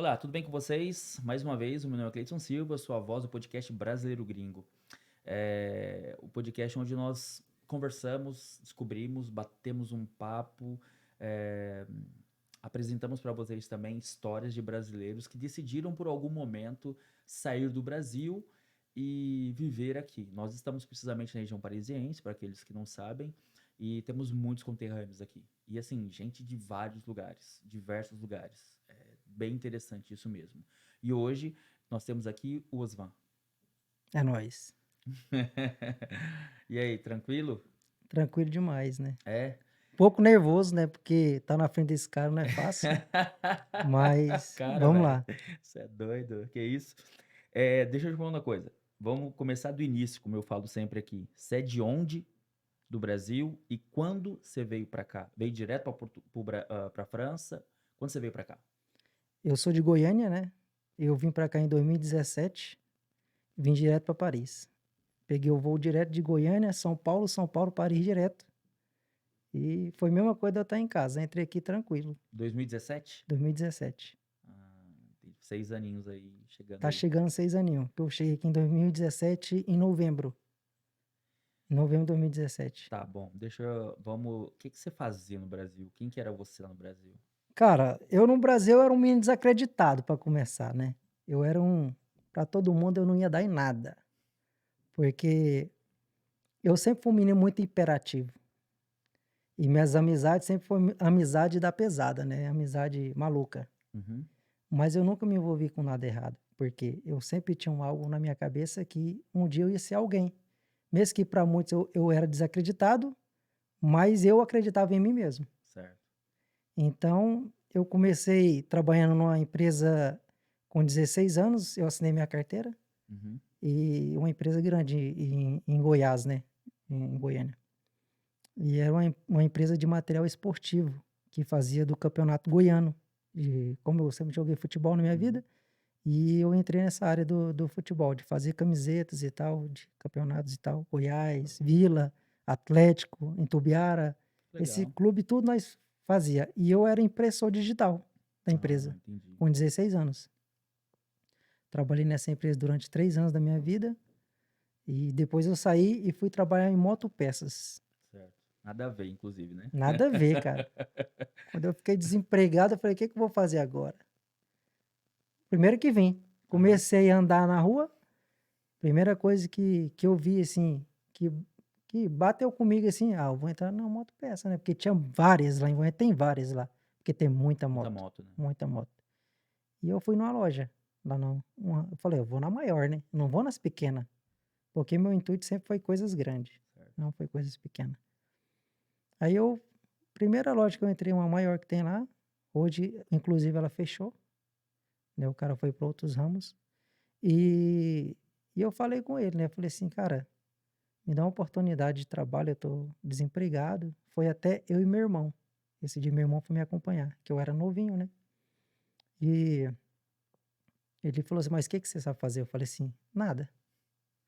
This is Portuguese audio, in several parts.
Olá, tudo bem com vocês? Mais uma vez, o meu nome é Cleiton Silva, sou a voz do podcast Brasileiro Gringo. O podcast onde nós conversamos, descobrimos, batemos um papo, é, apresentamos para vocês também histórias de brasileiros que decidiram por algum momento sair do Brasil e viver aqui. Nós estamos precisamente na região parisiense, para aqueles que não sabem, e temos muitos conterrâneos aqui. E assim, gente de vários lugares, diversos lugares. É bem interessante isso mesmo. E hoje nós temos aqui o Osvan. É nóis. E aí, tranquilo? Tranquilo demais, né? É? Pouco nervoso, né? Porque tá na frente desse cara não é fácil, mas Cara, vamos velho, lá. você é doido. Que isso? Deixa eu te falar uma coisa. Vamos começar do início, como eu falo sempre aqui. Você é de onde do Brasil e quando você veio pra cá? Veio direto pra França? Quando você veio pra cá? Eu sou de Goiânia, né? Eu vim pra cá em 2017, vim direto pra Paris. Peguei o voo direto de Goiânia, São Paulo, Paris direto. E foi a mesma coisa de eu estar em casa. Entrei aqui tranquilo, 2017? 2017. Tem 6 aninhos aí, chegando Tá aí. chegando 6 aninhos. Eu cheguei aqui em 2017, em novembro. Em novembro de 2017. Tá bom, vamos. O que que você fazia no Brasil? Quem que era você lá no Brasil? Cara, eu no Brasil era um menino desacreditado para começar, né. Eu era para todo mundo eu não ia dar em nada, porque eu sempre fui um menino muito hiperativo, e minhas amizades sempre foi amizade da pesada, né, amizade maluca. Uhum. Mas eu nunca me envolvi com nada errado, porque eu sempre tinha algo na minha cabeça que um dia eu ia ser alguém. Mesmo que para muitos eu era desacreditado, mas eu acreditava em mim mesmo. Certo. Então, eu comecei trabalhando numa empresa com 16 anos, eu assinei minha carteira, Uhum. e uma empresa grande em Goiás, né, em Goiânia. E era uma empresa de material esportivo, que fazia do campeonato goiano. E como eu sempre joguei futebol na minha Uhum. vida, e eu entrei nessa área do futebol, de fazer camisetas e tal, de campeonatos e tal, Goiás, Vila, Atlético, Itumbiara, esse Legal. clube tudo nós fazia. E eu era impressor digital da empresa, Entendi. com 16 anos. Trabalhei nessa empresa durante 3 anos da minha vida, e depois eu saí e fui trabalhar em motopeças. Certo. Nada a ver, inclusive, né? Nada a ver, cara. Quando eu fiquei desempregado, eu falei: "Que eu vou fazer agora?". Primeiro que vim, Aham. comecei a andar na rua. Primeira coisa que eu vi, assim, que bateu comigo, assim: "Ah, eu vou entrar na motopeça, né", porque tinha várias lá em Goiânia, tem várias lá, porque tem Muita moto, né? muita moto. E eu fui numa loja, lá não eu falei: "Eu vou na maior, né, não vou nas pequena", porque meu intuito sempre foi coisas grandes, Certo. não foi coisas pequenas. Aí eu primeira loja que eu entrei, uma maior que tem lá, hoje inclusive ela fechou, né, o cara foi para outros ramos, e eu falei com ele, né, eu falei assim: "Cara, me dá uma oportunidade de trabalho, eu tô desempregado". Foi até eu e meu irmão. Esse dia meu irmão foi me acompanhar, que eu era novinho, né. E ele falou assim: "Mas o que que você sabe fazer?" Eu falei assim: "Nada".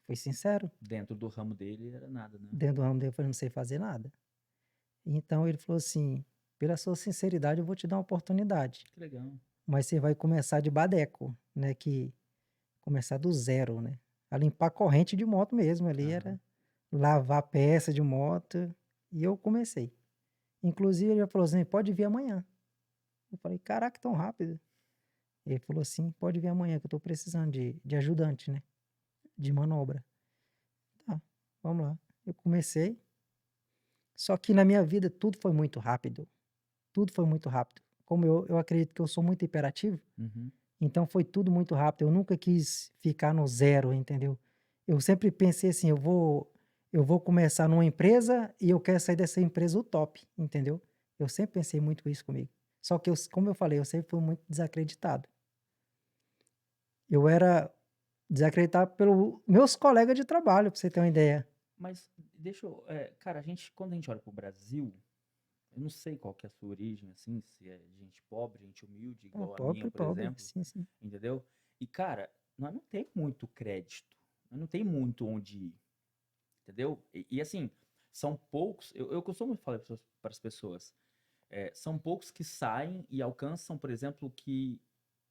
Fui sincero, Dentro do ramo dele era nada, né? dentro do ramo dele eu falei: "Não sei fazer nada". Então ele falou assim: "Pela sua sinceridade eu vou te dar uma oportunidade, Que legal. mas você vai começar de badeco", né, que começar do zero, né, a limpar corrente de moto mesmo, ali Aham. era lavar peça de moto, e eu comecei. Inclusive ele já falou assim: "Pode vir amanhã". Eu falei: "Caraca, tão rápido?". Ele falou assim: "Pode vir amanhã que eu tô precisando de ajudante, né, de manobra". Tá, vamos lá. Eu comecei, só que na minha vida tudo foi muito rápido, tudo foi muito rápido. Como eu acredito que eu sou muito hiperativo, Uhum. então foi tudo muito rápido, eu nunca quis ficar no zero, entendeu. Eu sempre pensei assim: "Eu vou começar numa empresa e eu quero sair dessa empresa o top", entendeu. Eu sempre pensei muito isso comigo. Só que como eu falei, eu sempre fui muito desacreditado. Eu era desacreditado pelo meus colegas de trabalho, pra você ter uma ideia. Mas deixa eu. Cara, quando a gente olha pro Brasil, eu não sei qual que é a sua origem, assim, se é de gente pobre, gente humilde, Ah, igual a minha, pobre, por pobre. exemplo, Sim, sim. entendeu? E, cara, nós não tem muito crédito, nós não tem muito onde ir, entendeu? E, assim, são poucos, eu costumo falar para as pessoas, são poucos que saem e alcançam, por exemplo, o que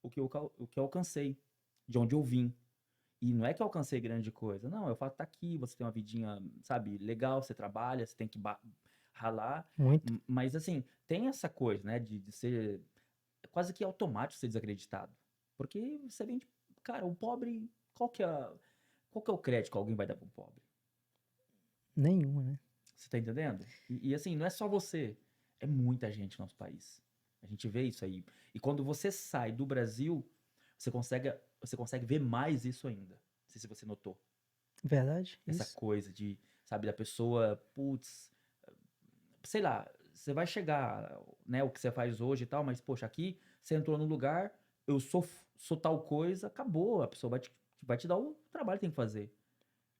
o que eu alcancei, de onde eu vim. E não é que eu alcancei grande coisa, não, é o fato de estar aqui, você tem uma vidinha, sabe, legal, você trabalha, você tem que ralar, Muito. mas assim, tem essa coisa, né, de ser quase que automático ser desacreditado. Porque você vem de, cara, o pobre, qual que é o crédito que alguém vai dar pro pobre? Nenhuma, né? Você tá entendendo? Assim, não é só você, é muita gente no nosso país. A gente vê isso aí. E quando você sai do Brasil, você consegue ver mais isso ainda. Não sei se você notou. Verdade? Essa Isso. coisa de, sabe, da pessoa, putz, sei lá, você vai chegar, né, o que você faz hoje e tal, mas, poxa, aqui você entrou no lugar, eu sou tal coisa, acabou, a pessoa vai te dar o trabalho que tem que fazer.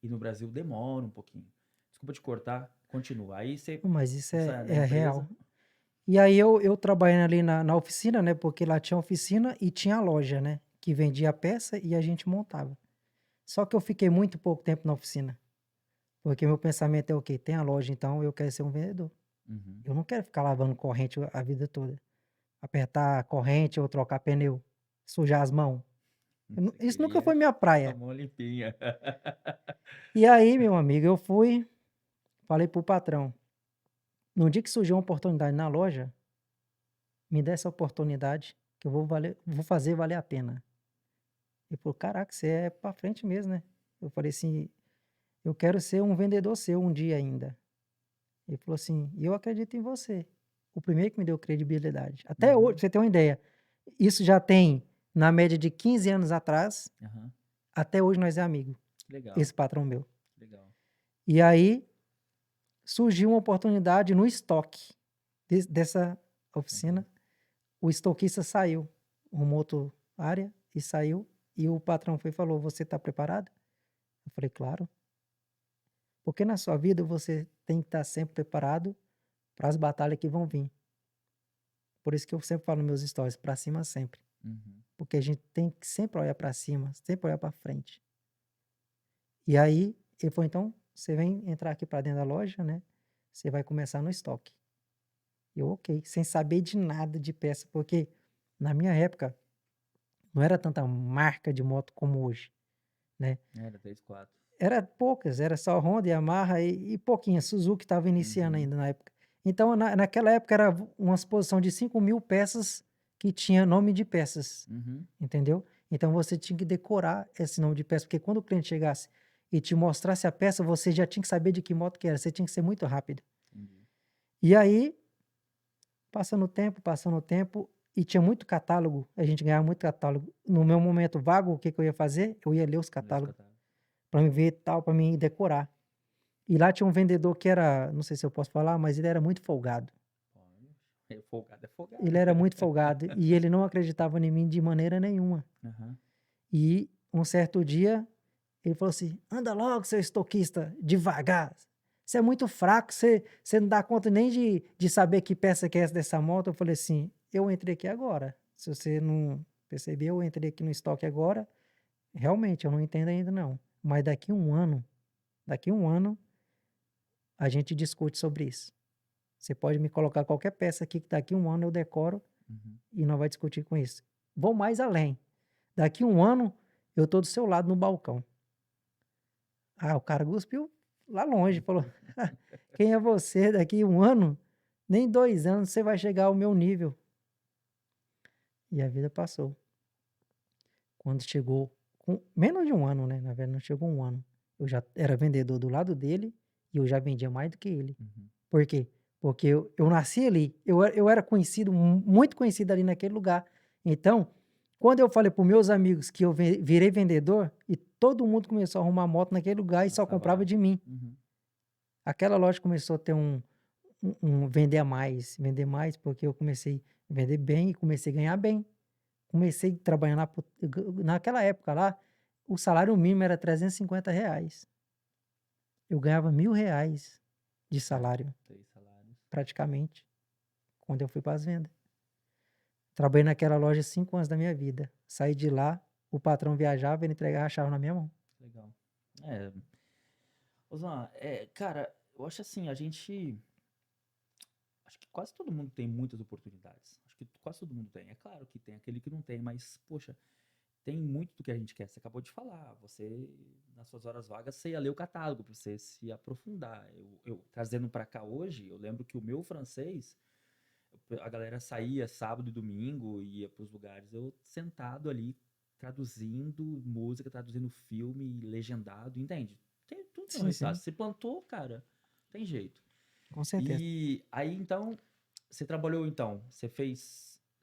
E no Brasil demora um pouquinho. Desculpa te cortar, continua. Aí você, Mas isso você sai da é empresa. real. E aí eu trabalhando ali na oficina, né? Porque lá tinha oficina e tinha a loja, né? Que vendia a peça e a gente montava. Só que eu fiquei muito pouco tempo na oficina. Porque meu pensamento é o quê? Tem a loja, então eu quero ser um vendedor. Uhum. Eu não quero ficar lavando corrente a vida toda. Apertar a corrente ou trocar pneu. Sujar as mãos. Você Isso nunca queria foi minha a praia. mão limpinha. E aí, meu amigo, eu fui, falei pro patrão. No dia que surgiu uma oportunidade na loja, me dê essa oportunidade que eu vou fazer valer a pena. Ele falou: "Caraca, você é pra frente mesmo, né?" Eu falei assim: "Eu quero ser um vendedor seu um dia ainda." Ele falou assim: "E eu acredito em você." O primeiro que me deu credibilidade. Até hoje, pra Uhum. você ter uma ideia, isso já tem na média de 15 anos atrás, Aham. até hoje nós é amigo, Legal, esse patrão meu. legal. E aí surgiu uma oportunidade no estoque dessa Uhum. oficina. O estoquista saiu, arrumou outra área e saiu. E o patrão foi e falou: "Você está preparado?" Eu falei: "Claro." Porque na sua vida você tem que estar sempre preparado para as batalhas que vão vir. Por isso que eu sempre falo nos meus stories, para cima sempre. Uhum. Porque a gente tem que sempre olhar para cima, sempre olhar para frente. E aí ele falou: "Então você vem entrar aqui para dentro da loja, né? Você vai começar no estoque." Eu, ok, sem saber de nada de peça, porque na minha época não era tanta marca de moto como hoje, né? Era 3, 4. Era poucas, era só Honda, Yamaha e pouquinha, Suzuki estava iniciando Uhum. ainda na época. Então naquela época era uma exposição de 5.000 peças que tinha nome de peças, Uhum. entendeu? Então você tinha que decorar esse nome de peça, porque quando o cliente chegasse e te mostrasse a peça, você já tinha que saber de que moto que era, você tinha que ser muito rápido. Entendi. E aí, passando o tempo, e tinha muito catálogo, a gente ganhava muito catálogo. No meu momento vago, o que que eu ia fazer? Eu ia ler os Meus catálogos catálogos. para me ver tal, para mim decorar. E lá tinha um vendedor que era, não sei se eu posso falar, mas ele era muito folgado. Pode. É folgado, é Ele folgado. era muito folgado e ele não acreditava em mim de maneira nenhuma. Aham. E um certo dia ele falou assim: "Anda logo, seu estoquista, devagar. Você é muito fraco, você não dá conta nem de saber que peça que é essa dessa moto." Eu falei assim: "Eu entrei aqui agora. Se você não percebeu, eu entrei aqui no estoque agora. Realmente, eu não entendo ainda não. Mas daqui um ano, a gente discute sobre isso. Você pode me colocar qualquer peça aqui que daqui um ano eu decoro Uhum. e não vai discutir com isso. Vou mais além. Daqui um ano, eu tô do seu lado no balcão." Ah, o cara cuspiu lá longe, falou: "Quem é você? Daqui um ano, nem 2 anos você vai chegar ao meu nível." E a vida passou. Quando chegou com menos de um ano, né, na verdade não chegou um ano, eu já era vendedor do lado dele e eu já vendia mais do que ele. Uhum. Por quê? Porque eu nasci ali, eu era conhecido, muito conhecido ali naquele lugar. Então, quando eu falei para os meus amigos que eu virei vendedor, e todo mundo começou a arrumar moto naquele lugar e só Passava comprava lá. de mim. Uhum. Aquela loja começou a ter vender mais, porque eu comecei a vender bem e comecei a ganhar bem. Comecei a trabalhar naquela época lá, o salário mínimo era R$ 350. Eu ganhava R$ 1.000 de É, salário, 3 salários. praticamente, quando eu fui para as vendas. Trabalhei naquela loja 5 anos da minha vida. Saí de lá, o patrão viajava, ele entregava a chave na minha mão. Legal. É, Osman, cara, eu acho assim, a gente. Acho que quase todo mundo tem muitas oportunidades. Acho que quase todo mundo tem. É claro que tem aquele que não tem, mas, poxa, tem muito do que a gente quer. Você acabou de falar. Você, nas suas horas vagas, você ia ler o catálogo para você se aprofundar. Trazendo para cá hoje, eu lembro que o meu francês, a galera saía sábado e domingo, ia para os lugares, eu sentado ali, traduzindo música, traduzindo filme, legendado, entende? Tudo tem um Sim, resultado. sim, Se plantou, cara, tem jeito. com certeza. E aí, então, você trabalhou, então,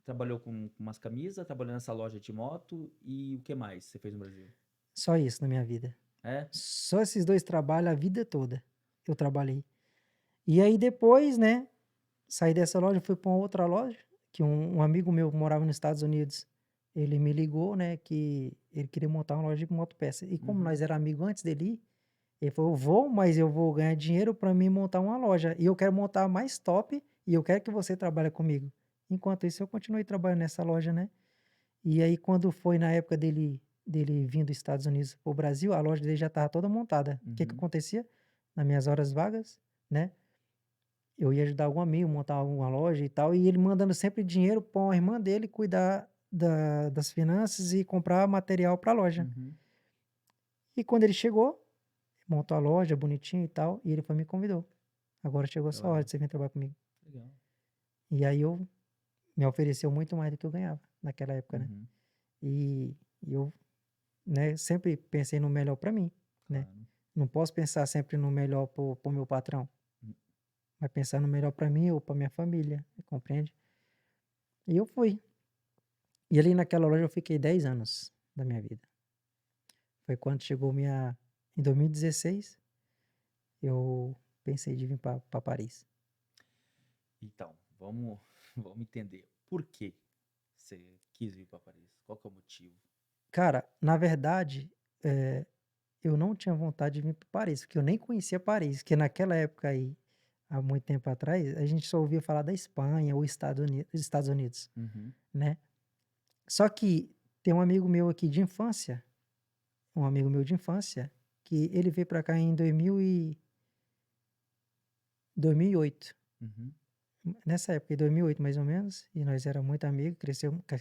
trabalhou com umas camisas, trabalhou nessa loja de moto, e o que mais você fez no Brasil? Só isso na minha vida. É? Só esses 2 trabalhos a vida toda eu trabalhei. E aí depois, né, saí dessa loja, fui para uma outra loja, que um amigo meu morava nos Estados Unidos, ele me ligou, né, que ele queria montar uma loja de motopeça. E como Uhum. nós era amigo antes dele ir, ele falou: "Eu vou, mas eu vou ganhar dinheiro para mim montar uma loja. E eu quero montar a mais top, e eu quero que você trabalhe comigo". Enquanto isso, eu continuei trabalhando nessa loja, né. E aí quando foi na época dele vir dos Estados Unidos para o Brasil, a loja dele já estava toda montada. O que que Uhum. acontecia? Nas minhas horas vagas, né, eu ia ajudar algum amigo, montar alguma loja e tal, e ele mandando sempre dinheiro pra uma irmã dele cuidar das finanças e comprar material para a loja. Uhum. E quando ele chegou, montou a loja bonitinho e tal, e ele foi e me convidou. "Agora chegou a sua hora Trabalhar. de você vir trabalhar comigo". Legal. E aí eu me ofereceu muito mais do que eu ganhava naquela época, né. Uhum. E eu, né, sempre pensei no melhor para mim, né. Claro. Não posso pensar sempre no melhor para o meu patrão, Hum. mas pensar no melhor para mim ou para minha família, compreende? E eu fui. E ali naquela loja eu fiquei 10 anos da minha vida. Foi quando chegou minha em 2016, eu pensei de vir para Paris. Então, vamos, vamos entender. Por que você quis vir para Paris? Qual que é o motivo? Cara, na verdade, eh, eu não tinha vontade de vir para Paris, porque eu nem conhecia Paris, porque naquela época aí, há muito tempo atrás, a gente só ouvia falar da Espanha ou Estados Unidos, Uhum. né. Só que tem um amigo meu aqui de infância, um amigo meu de infância, que ele veio para cá em 2008. Uhum. Nessa época, em 2008 mais ou menos, e nós era muito amigos,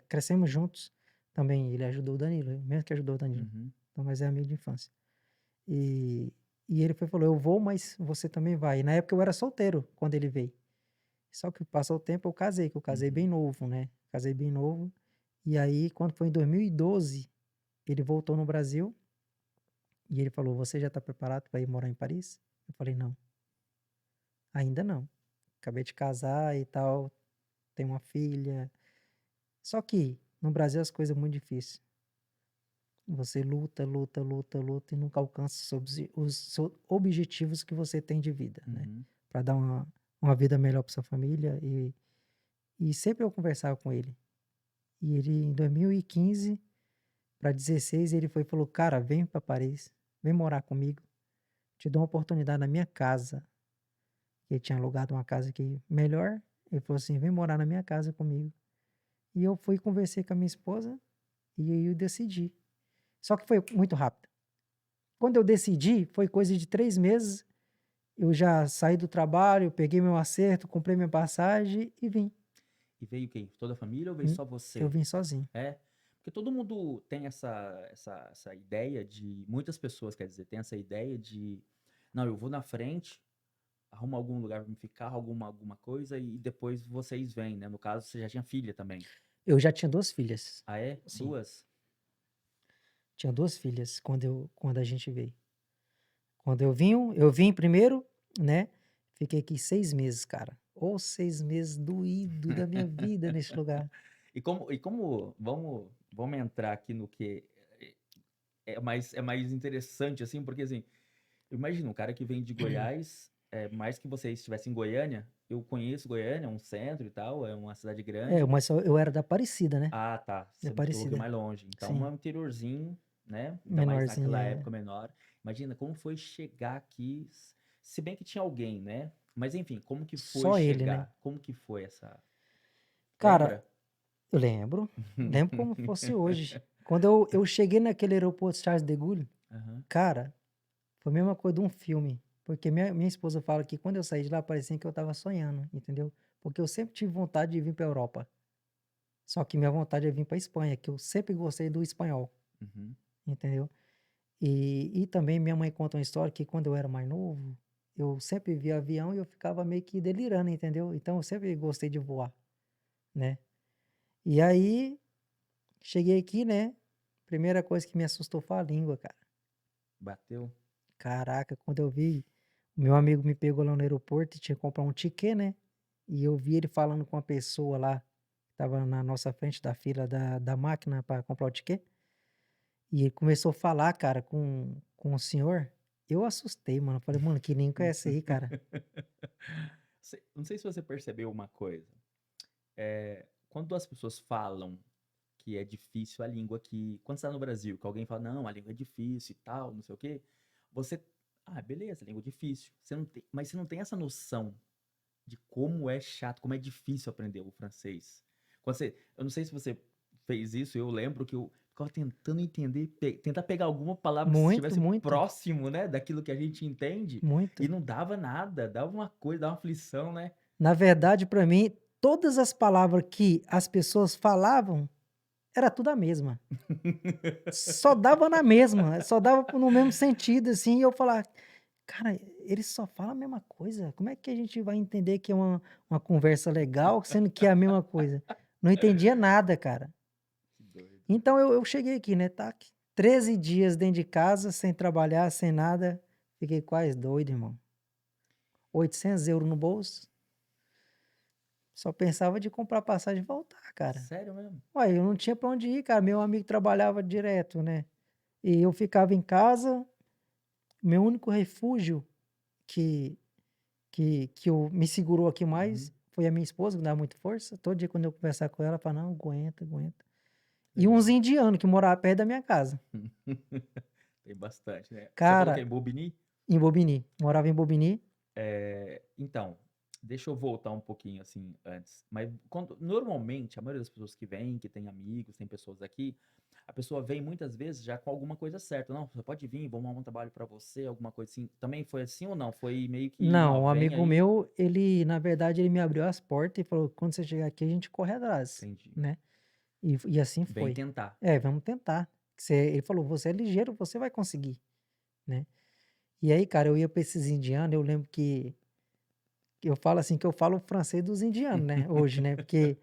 crescemos juntos. Também ele ajudou o Danilo, ele mesmo que ajudou o Danilo. Uhum. Então nós é amigo de infância. E e ele foi e falou: "Eu vou, mas você também vai". E na época eu era solteiro quando ele veio. Só que passou o tempo, eu casei, que eu casei bem Uhum. novo, né, casei bem novo. E aí quando foi em 2012, ele voltou no Brasil, e ele falou: "Você já está preparado para ir morar em Paris?" Eu falei: "Não, ainda não. Acabei de casar e tal, tenho uma filha". Só que no Brasil as coisas muito difícil. Você luta, luta, luta, luta e nunca alcança os objetivos que você tem de vida, né? Uhum. Para dar uma vida melhor para sua família. E sempre eu conversava com ele. E ele, em 2015 para 16, ele foi e falou: "Cara, vem para Paris, vem morar comigo, te dou uma oportunidade na minha casa". Ele tinha alugado uma casa aqui melhor. Ele falou assim: "Vem morar na minha casa comigo". E eu fui e conversei com a minha esposa e aí eu decidi. Só que foi muito rápido. Quando eu decidi, foi coisa de 3 meses, eu já saí do trabalho, peguei meu acerto, comprei minha passagem e vim. E veio quem? Toda a família ou veio Hum, só eu você? vim sozinho. É? Porque todo mundo tem essa ideia de. Muitas pessoas, quer dizer, tem essa ideia de. Não, eu vou na frente, arrumo algum lugar pra me ficar, alguma coisa, e depois vocês vêm, né? No caso, você já tinha filha também. Eu já tinha 2 filhas. Ah, é? Sim, Duas? tinha 2 filhas quando a gente veio. Quando eu vim primeiro, né, fiquei aqui 6 meses, cara. Ô 6 meses doído da minha vida nesse lugar. Vamos entrar aqui no que é mais interessante, assim, porque assim, imagina um cara que vem de Goiás, mais que você estivesse em Goiânia, eu conheço Goiânia, é um centro e tal, é uma cidade É, grande. mas eu era da Aparecida, né, Ah, tá, da você me falou que é Aparecida. mais longe, então é Sim, um interiorzinho, né? Ainda mais menorzinha, naquela é. época menor. Imagina como foi chegar aqui, se bem que tinha alguém, né? Mas enfim, como que foi Só ele, né. chegar? Como que foi essa. Cara, Lembra? eu lembro como fosse hoje. Quando eu cheguei naquele aeroporto Charles de Gaulle, Aham. cara, foi a mesma coisa de um filme, porque minha esposa fala que quando eu saí de lá parecia que eu estava sonhando, entendeu. Porque eu sempre tive vontade de vir pra Europa. Só que minha vontade é vir para Espanha, que eu sempre gostei do espanhol, Uhum. entendeu? E também minha mãe conta uma história que quando eu era mais novo, eu sempre via avião e eu ficava meio que delirando, entendeu? Então eu sempre gostei de voar, né? E aí, cheguei aqui, né? Primeira coisa que me assustou foi a língua, cara. Bateu? Caraca, quando eu vi, o meu amigo me pegou lá no aeroporto e tinha que comprar um ticket, né? E eu vi ele falando com uma pessoa lá, que tava na nossa frente da fila da máquina para comprar o ticket. E ele começou a falar, cara, com o senhor. Eu assustei, mano. Eu falei, mano, que língua é essa aí, cara? Não sei se você percebeu uma coisa. Quando as pessoas falam que é difícil a língua aqui, quando você tá no Brasil, que alguém fala, não, a língua é difícil e tal, não sei o quê, você, beleza, a língua é difícil. Mas você não tem essa noção de como é chato, como é difícil aprender o francês. Eu não sei se você fez isso, eu lembro que eu ficava tentando entender, tentar pegar alguma palavra que Muito, estivesse muito, próximo, né, daquilo que a gente entende, e muito. não dava nada, dava uma coisa, dava uma aflição, né? Na verdade, para mim, todas as palavras que as pessoas falavam, era tudo a mesma. Só dava na mesma, só dava no mesmo sentido, assim, e eu falar, cara, eles só falam a mesma coisa. Como é que a gente vai entender que é uma conversa legal, sendo que é a mesma coisa? Não entendia nada, cara. Que doido. Então eu cheguei aqui, né, tá 13 dias dentro de casa, sem trabalhar, sem nada. Fiquei quase doido, irmão. 800 € no bolso. Só pensava de comprar passagem e voltar, cara. Sério mesmo? Ué, eu não tinha pra onde ir, cara. Meu amigo trabalhava direto, né? E eu ficava em casa. Meu único refúgio que me segurou aqui Uhum. mais foi a minha esposa, que dá muito força. Todo dia quando eu conversar com ela, ela fala: "Não, aguenta, aguenta". E uns Legal. indianos que moravam perto da minha casa. Tem bastante, né? Você falou que é Cara, em Bobigny? em Bobigny, morava em Bobigny. Então, deixa eu voltar um pouquinho assim antes. Mas normalmente, a maioria das pessoas que vêm, que tem amigos, tem pessoas aqui, a pessoa vem muitas vezes já com alguma coisa certa. Não, você pode vir, vamos arrumar um trabalho pra você, alguma coisa assim. Também foi assim ou não? Foi meio que, ó, Não, um vem amigo aí. meu, ele, na verdade, ele me abriu as portas e falou: "Quando você chegar aqui, a gente corre atrás", Entendi. né. E assim Vem foi. tentar. É, vamos tentar. Ele falou: "Você é ligeiro, você vai conseguir", né. E aí, cara, eu ia pra esses indianos, eu lembro que eu falo assim, que eu falo francês dos indianos, né, hoje, né, porque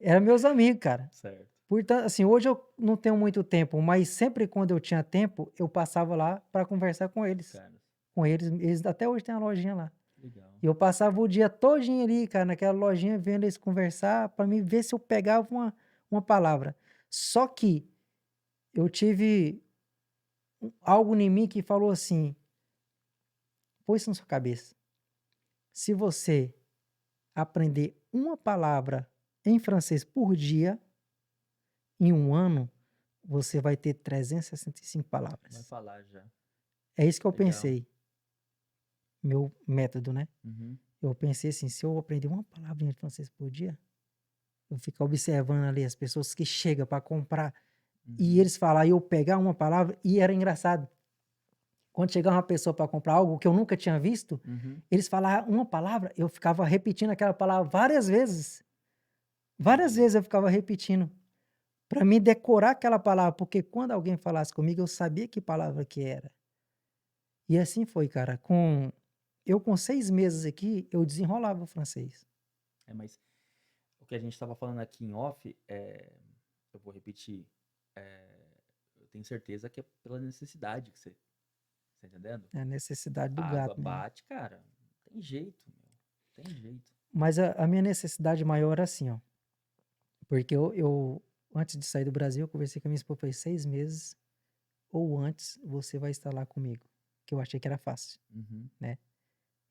eram meus amigos, cara. Certo. Portanto, assim, hoje eu não tenho muito tempo, mas sempre quando eu tinha tempo, eu passava lá para conversar com eles. Cara, Com eles até hoje tem uma lojinha lá. legal. E eu passava o dia todinho ali, cara, naquela lojinha, vendo eles conversar, para mim ver se eu pegava uma palavra. Só que eu tive algo em mim que falou assim: "Põe isso na sua cabeça, se você aprender uma palavra em francês por dia, em um ano, você vai ter 365 Vai palavras". falar já. É isso que eu Legal. pensei, meu método, né. Uhum. Eu pensei assim: "Se eu aprender uma palavrinha de francês por dia, eu ficar observando ali as pessoas que chegam para comprar e Uhum. eles falar e eu pegar uma palavra", e era engraçado, quando chegava uma pessoa para comprar algo que eu nunca tinha visto, Uhum. eles falavam uma palavra, eu ficava repetindo aquela palavra várias vezes. Várias Entendi. vezes eu ficava repetindo, para mim decorar aquela palavra, porque quando alguém falasse comigo, eu sabia que palavra que era. E assim foi, cara, com 6 meses aqui, eu desenrolava o francês. Mas o que a gente estava falando aqui em off, eu vou repetir. é, eu tenho certeza que é pela necessidade que você. Tá entendendo? É a necessidade do A água gato, né. bate, cara. Não tem jeito, meu. Tem jeito. Mas a minha necessidade maior é assim, ó, porque eu antes de sair do Brasil, eu conversei com a minha esposa, falei: "6 meses ou antes você vai estar lá comigo", que eu achei que era fácil, Uhum. né,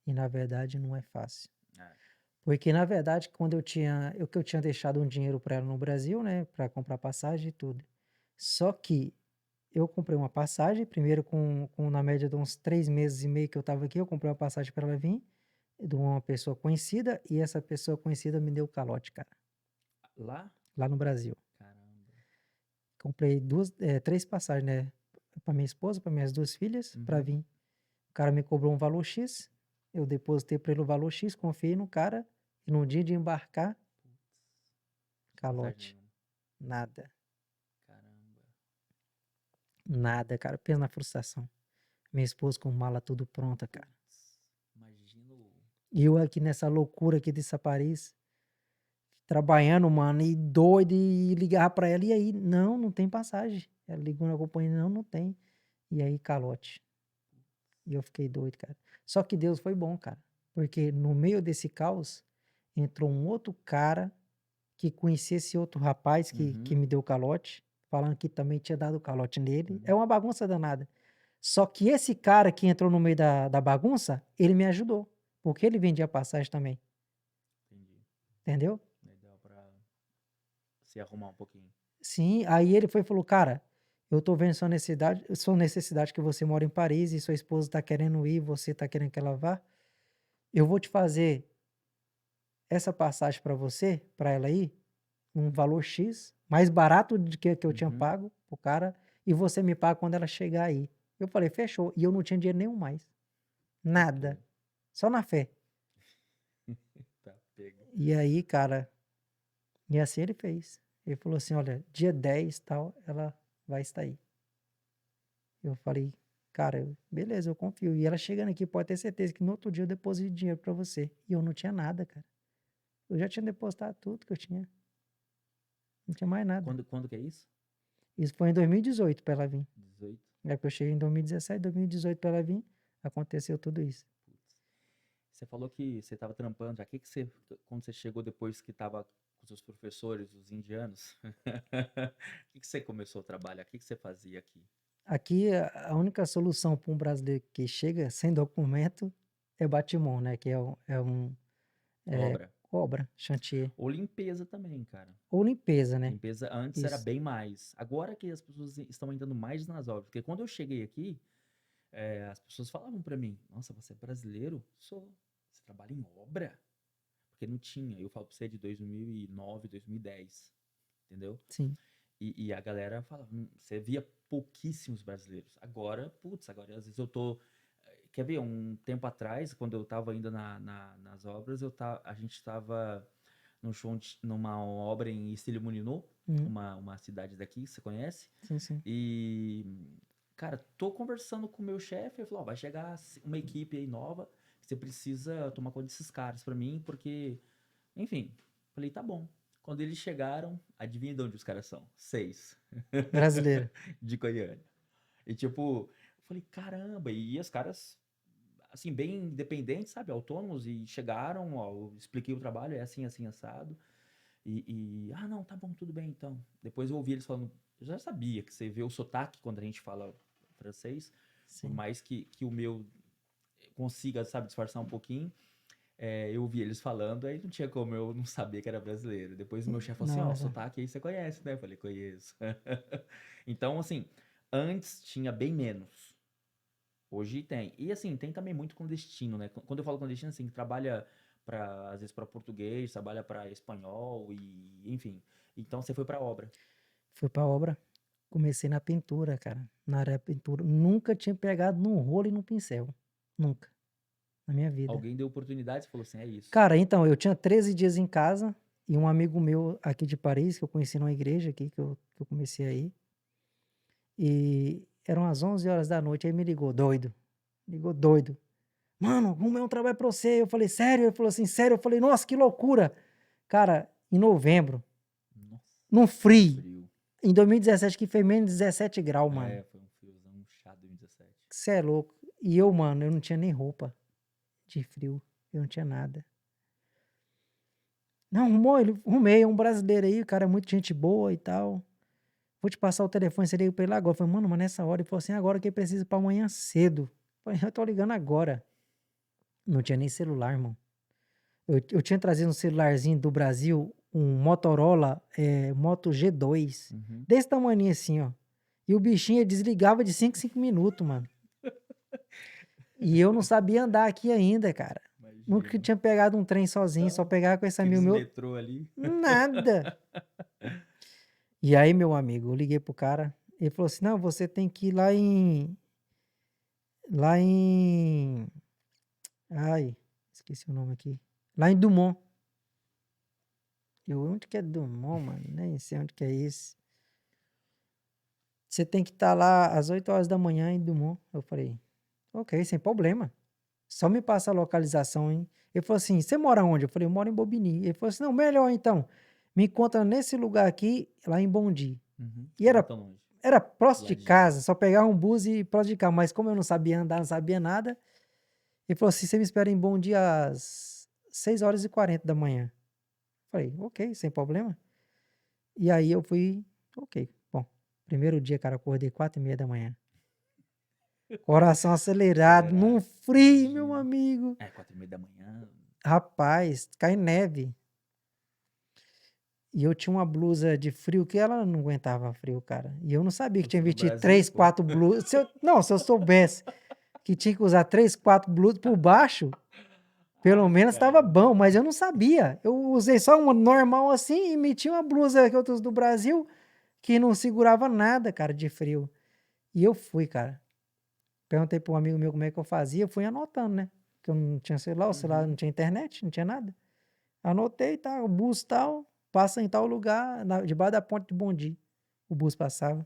e na verdade não é fácil. É. Porque na verdade quando eu tinha deixado um dinheiro para ela no Brasil, né, para comprar passagem e tudo. Só que eu comprei uma passagem, primeiro com na média de uns 3 meses e meio que eu estava aqui, eu comprei uma passagem para ela vir, de uma pessoa conhecida, e essa pessoa conhecida me deu calote, cara, Lá? lá no Brasil. Caramba. Comprei 3 passagens, né, para minha esposa, para minhas 2 filhas, para Uhum. vir. O cara me cobrou um valor X, eu depositei para ele o valor X, confiei no cara, e no dia de embarcar, Putz, passagem calote. nenhuma. Nada. Caramba. Nada, cara. Pensa na frustração. Minha esposa com mala tudo pronta, cara. Putz, imagino. E eu aqui nessa loucura aqui dessa Paris, trabalhando, mano, e doido, e ligar pra ela, e aí? Não, não tem passagem. Ela ligou na companhia, não, não tem. E aí, calote. E eu fiquei doido, cara. Só que Deus foi bom, cara. Porque no meio desse caos, entrou um outro cara que conhecia esse outro rapaz que Uhum, me deu calote, falando que também tinha dado calote nele. É uhum. uma bagunça danada. Só que esse cara que entrou no meio da bagunça, ele me ajudou. Porque ele vendia passagem também. Entendi. Entendeu? Aí deu pra se arrumar um pouquinho. Sim, aí ele foi e falou: "Cara, eu tô vendo sua necessidade que você mora em Paris e sua esposa tá querendo ir, você tá querendo que ela vá. Eu vou te fazer essa passagem para você, para ela ir, um valor X, mais barato do que eu tinha Uhum. pago pro cara, e você me paga quando ela chegar aí". Eu falei: "Fechou". E eu não tinha dinheiro nenhum mais, Tá nada, pego. só na fé. Tá pego. E aí, cara, e assim ele fez. Ele falou assim: "Olha, dia 10 tal, ela vai estar aí". Eu falei: "Cara, beleza, eu confio". E ela chegando aqui, pode ter certeza que no outro dia eu deposito dinheiro pra você. E eu não tinha nada, cara. Eu já tinha depositado tudo que eu tinha, não tinha mais nada. Quando que é isso? Isso foi em 2018 pra ela vir. 18. É que eu cheguei em 2017, 2018 pra ela vir, aconteceu tudo isso. Putz. Você falou que você estava trampando já. Quando você chegou depois que estava com seus professores, os indianos, o que você começou a trabalhar? O que você fazia aqui? Aqui a única solução para um brasileiro que chega sem documento é batimão, né, que é Obra. obra, chantier, Ou limpeza também, cara. ou limpeza, né. Limpeza antes era Isso. bem mais. Agora que as pessoas estão entrando mais nas obras. Porque quando eu cheguei aqui, as pessoas falavam pra mim: Nossa, você é brasileiro? Sou. Você trabalha em obra? Porque não tinha. Eu falo pra você de 2009, 2010. Entendeu? Sim, E a galera falava: Você via pouquíssimos brasileiros. Agora, putz, agora às vezes eu tô. Quer ver? Um tempo atrás, quando eu tava ainda nas obras, a gente tava numa obra em Estilo-Munino, uhum, uma cidade daqui, você conhece? sim, sim. E, cara, tô conversando com o meu chefe, ele falou, ó, vai chegar uma equipe aí nova, você precisa tomar conta desses caras pra mim, porque, enfim, falei, tá bom. Quando eles chegaram, adivinha de onde os caras são? 6 Brasileiro. de Goiânia. E tipo, eu falei, caramba, e os caras, assim, bem independentes, sabe, autônomos, e chegaram, ó, eu expliquei o trabalho, é assim, assim, assado. Ah, não, tá bom, tudo bem então. Depois eu ouvi eles falando, eu já sabia que você vê o sotaque quando a gente fala francês, por Sim. mais que o meu consiga, sabe, disfarçar um pouquinho, eu ouvi eles falando, aí não tinha como eu não saber que era brasileiro. Depois o meu chefe falou assim, Não, ó, mas é. sotaque aí você conhece, né? Eu falei, conheço. Então, assim, antes tinha bem menos. Hoje tem. E assim, tem também muito clandestino, né? Quando eu falo clandestino, assim, que trabalha às vezes para português, trabalha para espanhol e, enfim. Então você foi para obra. Fui pra obra, comecei na pintura, cara, na área da pintura. Nunca tinha pegado num rolo e num pincel, nunca, na minha vida. Alguém deu oportunidade, você falou assim, é isso. Cara, então, eu tinha 13 dias em casa e um amigo meu aqui de Paris, que eu conheci numa igreja aqui, que eu comecei a ir, e eram as 11 horas da noite, aí me ligou doido. "Mano, arrumei um trabalho pra você". Eu falei: "Sério?". Ele falou assim: "Sério?". Eu falei: "Nossa, que loucura". Cara, em novembro, Nossa, num que frio, frio. em 2017 que fez menos 17 graus, mano. É, foi um friozão, um chá 2017. Cê é louco. E eu, mano, eu não tinha nem roupa de frio, eu não tinha nada. "Não, arrumou?". Ele: "Arrumei, é um brasileiro aí, o cara é muito gente boa e tal. Vou te passar o telefone, você liga pra ele agora". Eu falei: "Mano, mas nessa hora", ele falou assim: "Agora que ele precisa ir pra amanhã cedo". Eu falei: "Eu tô ligando agora". Não tinha nem celular, irmão. Eu tinha trazido um celularzinho do Brasil, um Motorola, Moto G2, Uhum, desse tamaninho assim, ó. E o bichinho ele desligava de 5 em 5 minutos, mano. E eu não sabia andar aqui ainda, cara. Nunca imagino. tinha pegado um trem sozinho, só Não, pegava com esse amigo aqueles meu, metrô ali. nada. E aí, meu amigo, eu liguei pro cara, ele falou assim: "Não, você tem que ir lá em ai, esqueci o nome aqui, lá em Dumont". Eu, onde que é Dumont, mano? Nem sei onde que é esse. Você tem que estar lá às 8 horas da manhã em Dumont. Eu falei, ok, sem problema. Só me passa a localização, hein? Ele falou assim, você mora onde? Eu falei, eu moro em Bobigny. Ele falou assim, não, melhor então. Me encontra nesse lugar aqui, lá em Bondi. E Não é era, tão longe. era próximo de Ladinho. casa, só pegar um bus e ir próximo de casa. Mas como eu não sabia andar, não sabia nada, ele falou assim, você me espera em Bondi às 6h40 da manhã. Falei, ok, sem problema. E aí eu fui, ok, bom. Primeiro dia, cara, acordei 4h30 da manhã. Coração acelerado, num frio, meu Imagina. amigo. 4h30 da manhã. Rapaz, cai neve. E eu tinha uma blusa de frio que ela não aguentava frio, cara. E eu não sabia que tinha que No vestir Brasil, 3, pô. 4 blusas. Se eu soubesse que tinha que usar 3, 4 blusas por baixo, pelo Ai, menos estava caramba. bom, mas eu não sabia. Eu usei só uma normal assim e meti uma blusa que eu trouxe do Brasil que não segurava nada, cara, de frio. E eu fui, cara. Perguntei para um amigo meu como é que eu fazia, eu fui anotando, né? Porque eu não tinha celular, o celular não tinha internet, não tinha nada. Anotei, tá, o bus tal, passa em tal lugar, debaixo da ponte de Bondi. O bus passava.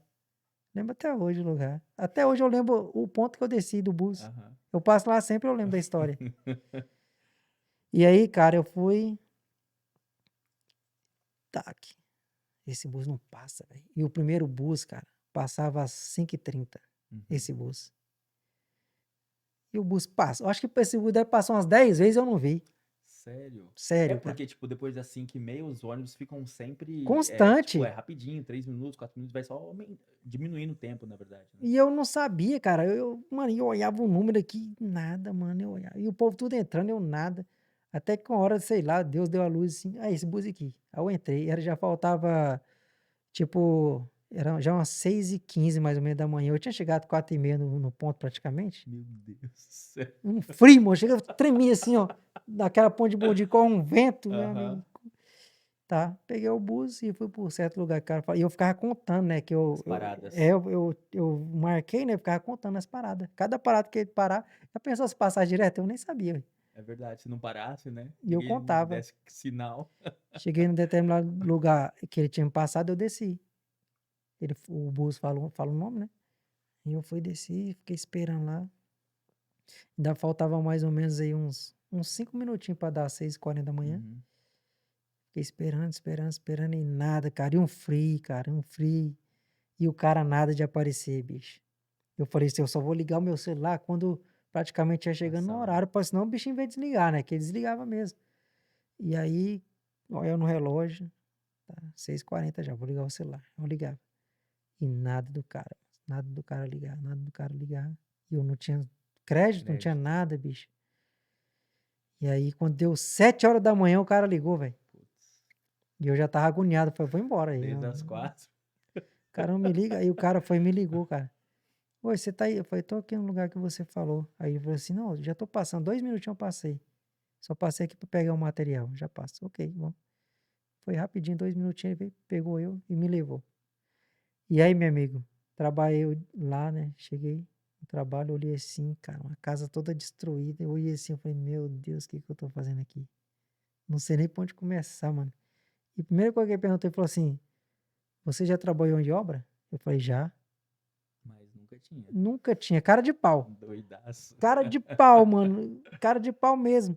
Lembro até hoje o lugar. Até hoje eu lembro o ponto que eu desci do bus. Aham. Eu passo lá sempre, eu lembro da história. E aí, cara, eu fui. Tac. Esse bus não passa, velho. E o primeiro bus, cara, passava às 5h30. Esse bus. E o bus passa. Eu acho que esse bus deve passar umas 10 vezes, eu não vi. Sério? É Sério, cara. porque, tipo, depois das 5h30, os ônibus ficam sempre, Constante. rapidinho, 3 minutos, 4 minutos, vai só diminuindo o tempo, na verdade, né? E eu não sabia, cara. Mano, eu olhava o número aqui, nada, mano. Eu olhava. E o povo tudo entrando, eu nada. Até que uma hora, sei lá, Deus deu a luz assim. Ah, esse bus aqui. Aí eu entrei. Já faltava, tipo, era já umas 6h15 mais ou menos da manhã. Eu tinha chegado 4h30 no ponto praticamente. Meu Deus do céu. Um frio, mano. Chega, eu tremia assim, ó. Daquela ponte de Bondi com um vento, meu amigo. Aham. Tá, peguei o bus e fui por certo lugar, cara. E eu ficava contando, né? Que As paradas. eu marquei, né? Eu ficava contando as paradas. Cada parada que ele parar, já pensou se passar direto? Eu nem sabia, velho. É verdade, se não parasse, né? E eu Ninguém contava. desse sinal. Cheguei num determinado lugar que ele tinha me passado, eu desci. O bus fala o nome, né? E eu fui desci, fiquei esperando lá. Ainda faltava mais ou menos aí uns 5 minutinhos pra dar 6h40 da manhã. Uhum. Fiquei esperando e nada, cara. E um frio, cara, um frio. E o cara nada de aparecer, bicho. Eu falei assim, eu só vou ligar o meu celular quando praticamente ia chegando no Passar lá. horário, porque senão o bichinho veio desligar, né? Que ele desligava mesmo. E aí, olha no relógio, tá, 6h40 já, vou ligar o celular. Eu ligava. E nada do cara ligar, nada do cara ligar. E eu não tinha crédito, não tinha Crédito. nada, bicho. E aí, quando deu 7 horas da manhã, o cara ligou, velho. Putz. E eu já tava agoniado, falei, vou embora aí. Desde as 4. O cara não me liga. Aí o cara foi e me ligou, cara. Oi, você tá aí? Eu falei, tô aqui no lugar que você falou. Aí ele falou assim, não, já tô passando, 2 minutinhos eu passei. Só passei aqui pra pegar o material. Já passo. Ok, bom. Foi rapidinho, 2 minutinhos, ele veio, pegou eu e me levou. E aí, meu amigo, trabalhei lá, né? Cheguei no trabalho, olhei assim, cara, uma casa toda destruída. Eu olhei assim, eu falei, meu Deus, o que que eu tô fazendo aqui? Não sei nem por onde começar, mano. E a primeira coisa que ele perguntou, ele falou assim, você já trabalhou em obra? Eu falei, já. Mas nunca tinha. Nunca tinha. Cara de pau. Doidaço. Cara de pau, mano. Cara de pau mesmo.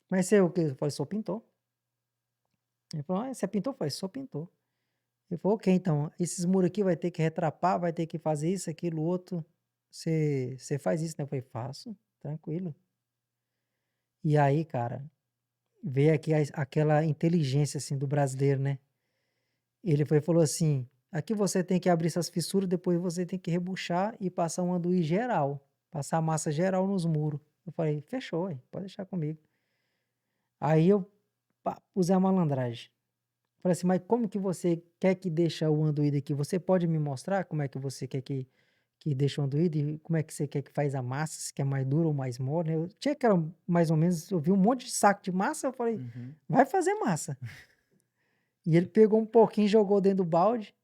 Mas você é o quê? Eu falei, sou pintor. Ele falou, ah, você é pintor? Eu falei, sou pintor. Ele falou, ok, então, esses muros aqui vai ter que retrapar, vai ter que fazer isso, aquilo, outro. Você faz isso, né? Eu falei, faço, tranquilo. E aí, cara, veio aqui aquela inteligência, assim, do brasileiro, né? Ele foi e falou assim, aqui você tem que abrir essas fissuras, depois você tem que rebuchar e passar um anduí geral. Passar massa geral nos muros. Eu falei, fechou, ué, pode deixar comigo. Aí eu pus a malandragem. Falei assim, mas como que você quer que deixe o anduído aqui? Você pode me mostrar como é que você quer que deixe o anduído e como é que você quer que faz a massa, se quer mais dura ou mais mole, né? Eu tinha aquela, mais ou menos, eu vi um monte de saco de massa, eu falei, Uhum. vai fazer massa. E ele pegou um pouquinho, jogou dentro do balde,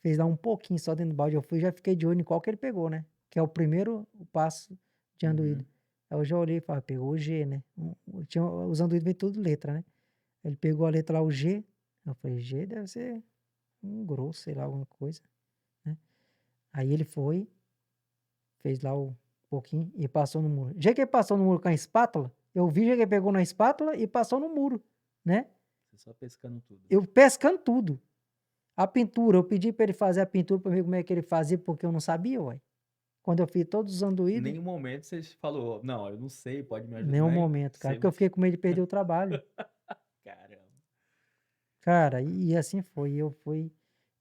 fez lá um pouquinho só dentro do balde. Eu fui já fiquei de olho em qual que ele pegou, né? Que é o primeiro passo de anduído. Uhum. Aí eu já olhei e falei, pegou o G, né? Os anduídos vem tudo letra, né? Ele pegou a letra lá, o G. Eu falei, G deve ser um grosso, sei lá, alguma coisa, né? Aí ele foi, fez lá o pouquinho e passou no muro. Já que ele passou no muro com a espátula, eu vi já que ele pegou na espátula e passou no muro, né? Você só pescando tudo. Eu pescando tudo. A pintura, eu pedi para ele fazer a pintura para ver como é que ele fazia, porque eu não sabia, ué. Quando eu fiz todos os Em anduídos, nenhum momento você falou, não, eu não sei, pode me ajudar. nenhum Nem momento, cara, porque eu sempre. fiquei com medo de perder o trabalho. Caramba. Cara, e assim foi. Eu fui.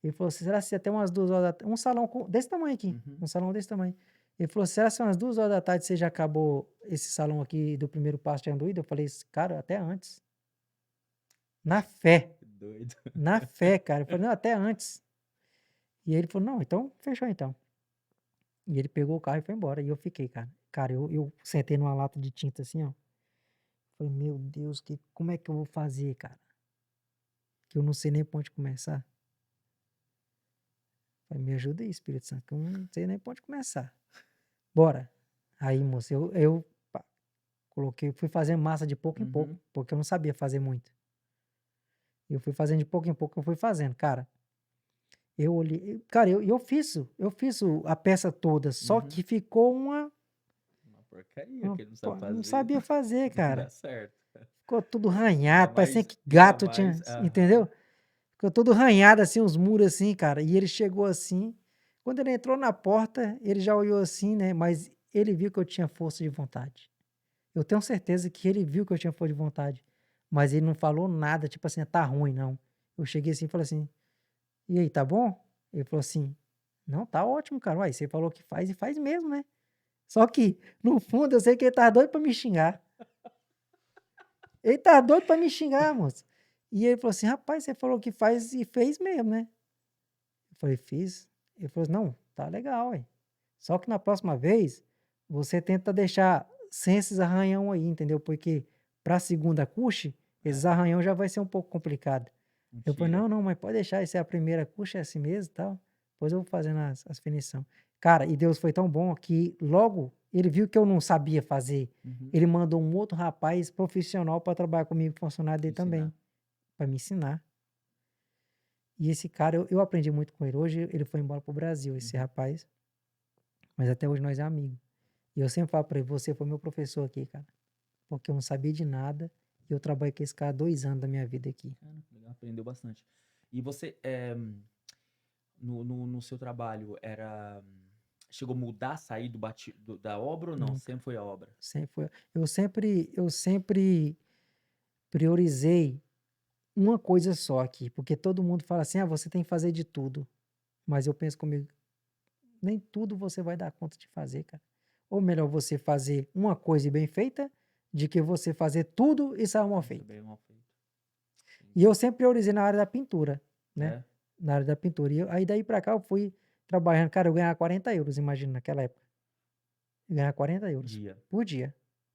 Ele falou assim: será que até umas 2 horas da tarde? Um salão desse tamanho aqui. Uhum. Um salão desse tamanho. Ele falou: será que umas 2 horas da tarde você já acabou esse salão aqui do primeiro passo de Anduído? Eu falei: cara, até antes. Na fé. Que doido. Na fé, cara. Eu falei: não, até antes. E ele falou: não, então fechou então. E ele pegou o carro e foi embora. E eu fiquei, cara. Cara, eu sentei numa lata de tinta assim, ó. Falei: meu Deus, como é que eu vou fazer, cara? Que eu não sei nem por onde começar. Falei, me ajuda aí, Espírito Santo, que eu não sei nem por onde começar. Bora. Aí, moço, eu pá, coloquei, fui fazendo massa de pouco em pouco, Uhum. porque eu não sabia fazer muito. Eu fui fazendo de pouco em pouco, eu fui fazendo. Cara, eu olhei, cara, eu fiz a peça toda, só Uhum. que ficou Uma porcaria que ele não sabe não fazer. sabia fazer, Não dá cara. certo. Ficou tudo Ainda arranhado, parecia mais, que ainda gato tinha, mais. Aham. entendeu? Ficou todo arranhado assim, os muros assim, cara. E ele chegou assim. Quando ele entrou na porta, ele já olhou assim, né? Mas ele viu que eu tinha força de vontade. Eu tenho certeza que ele viu que eu tinha força de vontade. Mas ele não falou nada, tipo assim, tá ruim, não. Eu cheguei assim e falei assim: e aí, tá bom? Ele falou assim: não, tá ótimo, cara. Uai, você falou que faz e faz mesmo, né? Só que, no fundo, eu sei que ele tá doido pra me xingar. Ele tá doido pra me xingar, moço. E ele falou assim: rapaz, você falou que faz e fez mesmo, né? Eu falei, fiz. Ele falou, não, tá legal, ué. Só que na próxima vez, você tenta deixar sem esses arranhão aí, entendeu? Porque pra segunda cuxe, esses É, arranhão já vai ser um pouco complicado. Eu falei, mentira. não, mas pode deixar, essa é a primeira cuxa, é assim mesmo e tal. Depois eu vou fazendo as finição. Cara, e Deus foi tão bom que logo ele viu que eu não sabia fazer. Uhum. Ele mandou um outro rapaz profissional para trabalhar comigo, funcionário dele Ensinar. também, para me ensinar. E esse cara, eu aprendi muito com ele. Hoje ele foi embora pro Brasil, esse Uhum. rapaz, mas até hoje nós é amigo. E eu sempre falo pra ele, você foi meu professor aqui, cara, porque eu não sabia de nada e eu trabalhei com esse cara 2 anos da minha vida aqui. Cara, que legal, aprendeu bastante. E você, no seu trabalho, chegou a mudar, sair da obra ou não? Nunca, Sempre foi a obra? sempre foi. Eu sempre priorizei uma coisa só aqui, porque todo mundo fala assim, você tem que fazer de tudo. Mas eu penso comigo, nem tudo você vai dar conta de fazer, cara. Ou melhor você fazer uma coisa bem feita, de que você fazer tudo e sair mal E feito. saber mal feito. E eu Entendi. sempre priorizei na área da pintura, né? É? Na área da pintura. Aí daí pra cá eu fui trabalhando, cara, eu ganhava 40 euros, imagina, naquela época. Eu ganhava 40 euros Dia. por dia.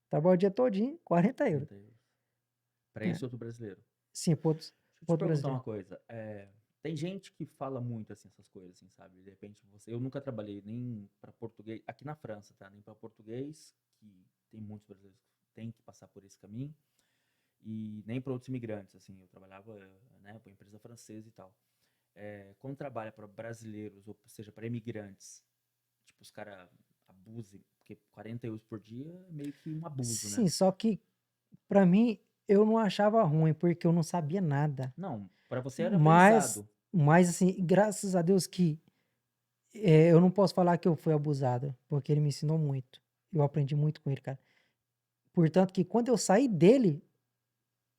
Trabalho o dia todinho, 40 euros. 40 euros. Para É. esse outro brasileiro. Sim, Deixa eu te ponto perguntar brasileiro. uma coisa. Tem gente que fala muito assim essas coisas, assim, sabe? De repente eu nunca trabalhei nem para português aqui na França, tá? Nem para português, que tem muitos brasileiros que têm que passar por esse caminho, e nem para outros imigrantes, assim. Eu trabalhava, né, para empresa francesa e tal. Quando trabalha para brasileiros, ou seja, para imigrantes, tipo, os caras abusem, porque 40 euros por dia é meio que um abuso, né? Sim, só que pra mim eu não achava ruim, porque eu não sabia nada. Não, para você era Mas, aprendizado. mas assim, graças a Deus que eu não posso falar que eu fui abusado, porque ele me ensinou muito. Eu aprendi muito com ele, cara. Portanto, que quando eu saí dele,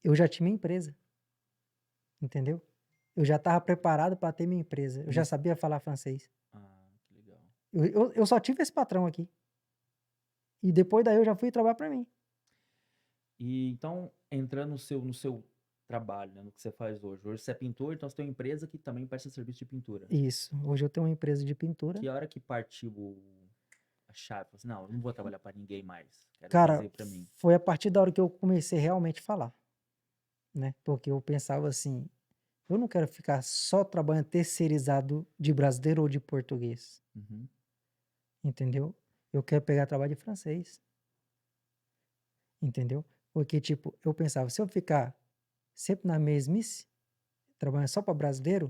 eu já tinha minha empresa, entendeu? Eu já estava preparado para ter minha empresa. Eu já Nesse... sabia falar francês. Ah, que legal. Eu só tive esse patrão aqui. E depois daí eu já fui trabalhar para mim. E então, entrando no seu trabalho, né, no que você faz hoje. Hoje você é pintor, então você tem uma empresa que também presta serviço de pintura. Isso. Hoje eu tenho uma empresa de pintura. Que hora que partiu a chave? Falou assim, não, eu não vou trabalhar para ninguém mais. Quero Cara, fazer para mim. foi a partir da hora que eu comecei realmente a falar, né? Porque eu pensava assim, eu não quero ficar só trabalhando terceirizado de brasileiro ou de português, Uhum. entendeu? Eu quero pegar trabalho de francês, entendeu? Porque, tipo, eu pensava, se eu ficar sempre na mesmice, trabalhando só para brasileiro,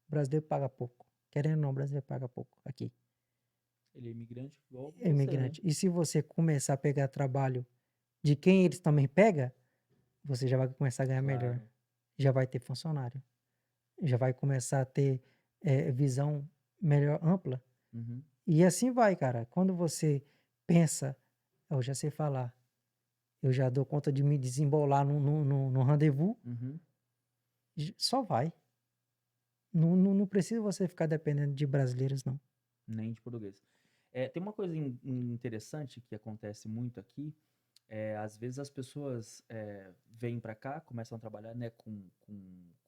o brasileiro paga pouco. Querendo ou não, o brasileiro paga pouco aqui. Ele é imigrante igual É você, né? imigrante. E se você começar a pegar trabalho de quem eles também pega, você já vai começar a ganhar melhor. Claro. Já vai ter funcionário. Já vai começar a ter visão melhor, ampla. Uhum. E assim vai, cara. Quando você pensa, eu já sei falar, eu já dou conta de me desembolar no rendezvous, Uhum. só vai. Não precisa você ficar dependendo de brasileiros, não. Nem de português. Tem uma coisa interessante que acontece muito aqui. Às vezes as pessoas vêm para cá, começam a trabalhar, né, com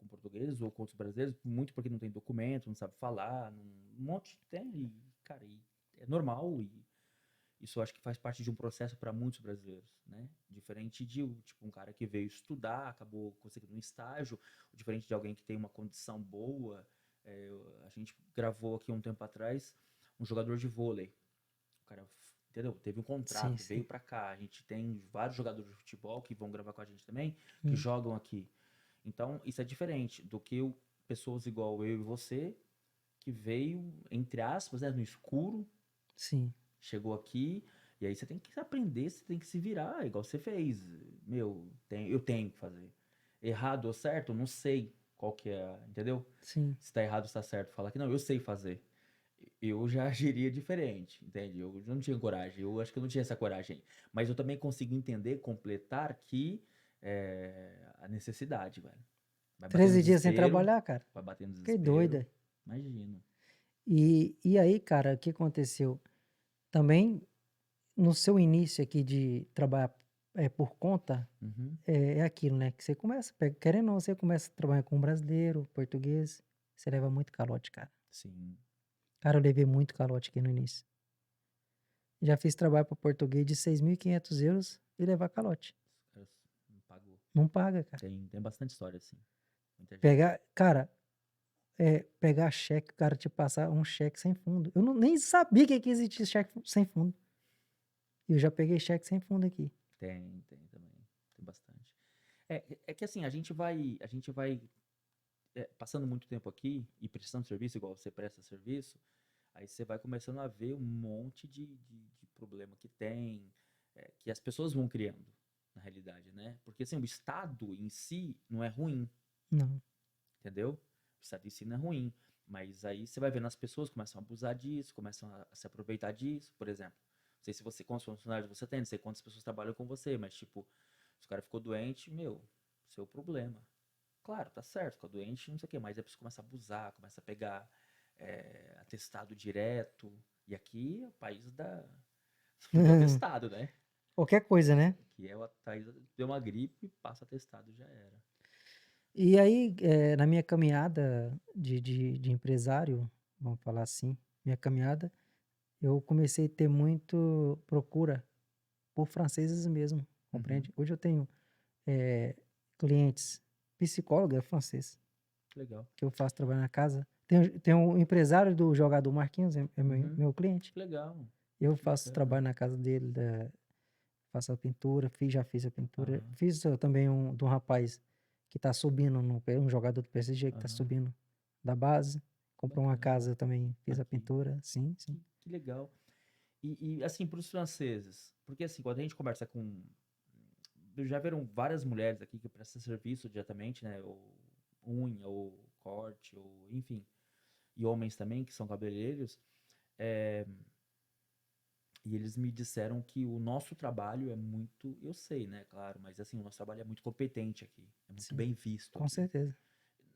portugueses ou com outros brasileiros, muito porque não tem documento, não sabe falar, um monte tem, e, cara, e é normal, e isso eu acho que faz parte de um processo para muitos brasileiros, né? Diferente de tipo, um cara que veio estudar, acabou conseguindo um estágio, diferente de alguém que tem uma condição boa. A gente gravou aqui um tempo atrás um jogador de vôlei. O cara, entendeu? Teve um Sim, contrato, sim. veio pra cá. A gente tem vários jogadores de futebol que vão gravar com a gente também, que Hum, jogam aqui. Então, isso é diferente do que pessoas igual eu e você, que veio, entre aspas, né, no escuro, sim. chegou aqui, e aí você tem que aprender, você tem que se virar, igual você fez. Meu, eu tenho que fazer. Errado ou certo, eu não sei qual que é, entendeu? Sim. Se tá errado ou se tá certo. Falar que não, eu sei fazer. Eu já agiria diferente, entende? Eu não tinha coragem, eu acho que eu não tinha essa coragem. Mas eu também consigo entender, completar que a necessidade, velho. Vai bater no 13 dias sem desespero, trabalhar, cara. vai bater no Fiquei desespero. doida. Imagino. E aí, cara, o que aconteceu? Também, no seu início aqui de trabalhar por conta, Uhum. é aquilo, né? Que você começa, querendo ou não, você começa a trabalhar com brasileiro, português, você leva muito calote, cara. Sim. Cara, eu levei muito calote aqui no início. Já fiz trabalho para português de 6.500 euros e levar calote. Os caras não pagou. Não paga, cara. Tem bastante história, assim. Muita gente. Pegar, cara, pegar cheque, o cara te passar um cheque sem fundo. Eu nem sabia que existia cheque sem fundo. E eu já peguei cheque sem fundo aqui. Tem também. Tem bastante. É que assim, a gente vai passando muito tempo aqui e prestando serviço, igual você presta serviço, aí você vai começando a ver um monte de problema que tem, que as pessoas vão criando, na realidade, né? Porque assim, o Estado em si não é ruim, Não. entendeu? O Estado em si não é ruim, mas aí você vai vendo as pessoas começam a abusar disso, começam a se aproveitar disso, por exemplo. Não sei se você, quantos funcionários você tem, não sei quantas pessoas trabalham com você, mas tipo, se o cara ficou doente, meu, seu problema. Claro, tá certo, ficou doente, não sei o que, mas aí a pessoa começa a abusar, começa a pegar atestado direto. E aqui é o país do atestado, né? Qualquer coisa, né? Aqui é o país, deu uma gripe, passa atestado, já era. E aí, na minha caminhada de empresário, vamos falar assim, minha caminhada, eu comecei a ter muito procura por franceses mesmo, Uhum, compreende? Hoje eu tenho eh, clientes, psicólogo é francês, que legal. que eu faço trabalho na casa. Tem um empresário do jogador Marquinhos, é Uhum, meu cliente. que legal. Eu Que faço bacana. trabalho na casa dele, faço a pintura, já fiz a pintura. Aham, Fiz também de um rapaz que está subindo, um jogador do PSG que está aham, subindo da base. Comprou uma bacana. casa também, fiz a Aqui. pintura, sim, sim. Que legal. Assim, para os franceses, porque assim, quando a gente conversa com. Já viram várias mulheres aqui que prestam serviço diretamente, né? Ou unha, ou corte, ou enfim. E homens também, que são cabeleireiros. é, e eles me disseram que o nosso trabalho é muito. Eu sei, né? Claro, mas assim, o nosso trabalho é muito competente aqui. É muito Sim, bem visto com aqui. certeza.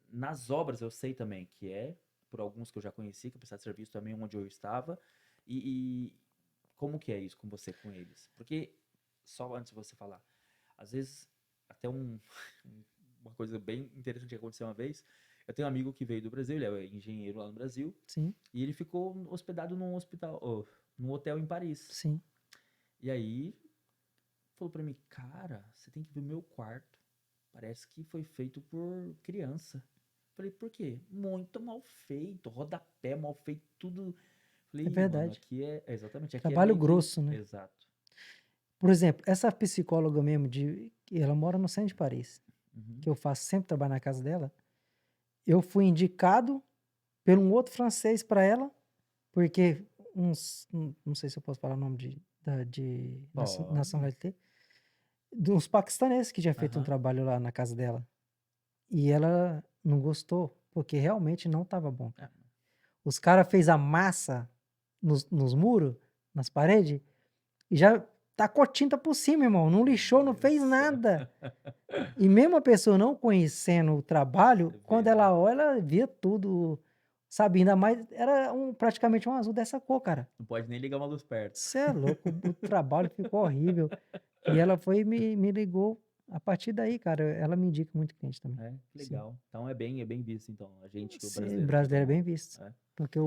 Nas obras eu sei também que por alguns que eu já conheci, que eu prestava serviço também onde eu estava. E como que é isso com você, com eles? Porque, só antes de você falar, às vezes, até uma coisa bem interessante que aconteceu uma vez, eu tenho um amigo que veio do Brasil, ele é engenheiro lá no Brasil, Sim, e ele ficou hospedado num hospital, num hotel em Paris. sim. E aí, falou pra mim, cara, você tem que ver meu quarto. Parece que foi feito por criança. Falei, por quê? Muito mal feito, rodapé mal feito, tudo. É Falei, mano, verdade. aqui exatamente, aqui é Trabalho meio que, grosso, né? exato. Por exemplo, essa psicóloga mesmo, ela mora no centro de Paris. Uhum. que eu faço sempre trabalho na casa dela, eu fui indicado por um outro francês para ela, porque não sei se eu posso falar o nome de Pode. nacionalité, de uns paquistaneses que tinha feito um Aham. trabalho lá na casa dela. E ela não gostou, porque realmente não estava bom, É. cara. Os caras fez a massa nos muros, nas paredes, e já tacou tinta por cima, irmão. Não Meu lixou, não Deus fez do céu. nada. E mesmo a pessoa não conhecendo o trabalho, Você vê, quando né? ela olha, ela via tudo, sabe? Ainda mais, era praticamente um azul dessa cor, cara. Não pode nem ligar uma luz perto. Você é louco, o trabalho ficou horrível. E ela foi e me ligou. A partir daí, cara, ela me indica muito cliente também. É, que Sim. legal. Então é bem visto, então. A gente, que o Sim, o brasileiro brasileiro é também. bem visto. É, Porque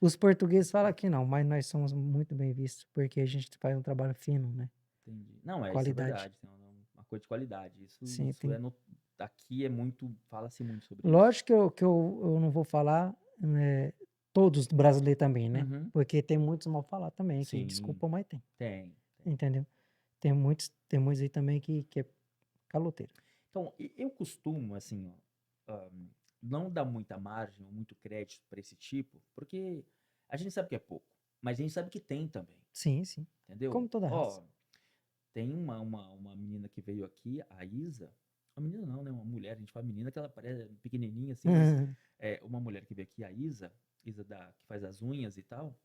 os portugueses falam que não, mas nós somos muito bem vistos, porque a gente faz um trabalho fino, né? entendi. Não, isso é Qualidade. verdade. Tem uma coisa de qualidade. Sim, Isso tem. é no, aqui é muito, fala-se muito sobre isso. Lógico que eu não vou falar, né, todos brasileiros também, né? Uhum. Porque tem muitos mal falar também, que Sim, desculpa, mas tem. tem. Entendeu? Tem muitos aí também que é caloteiro. Então, eu costumo, assim, ó, não dar muita margem ou muito crédito para esse tipo, porque a gente sabe que é pouco, mas a gente sabe que tem também, Sim, sim. entendeu? Como toda raça. Ó, tem uma menina que veio aqui, a Isa, uma menina não, né? Uma mulher, a gente fala menina, que ela parece pequenininha assim, mas é uma mulher que veio aqui, a Isa, que faz as unhas e tal,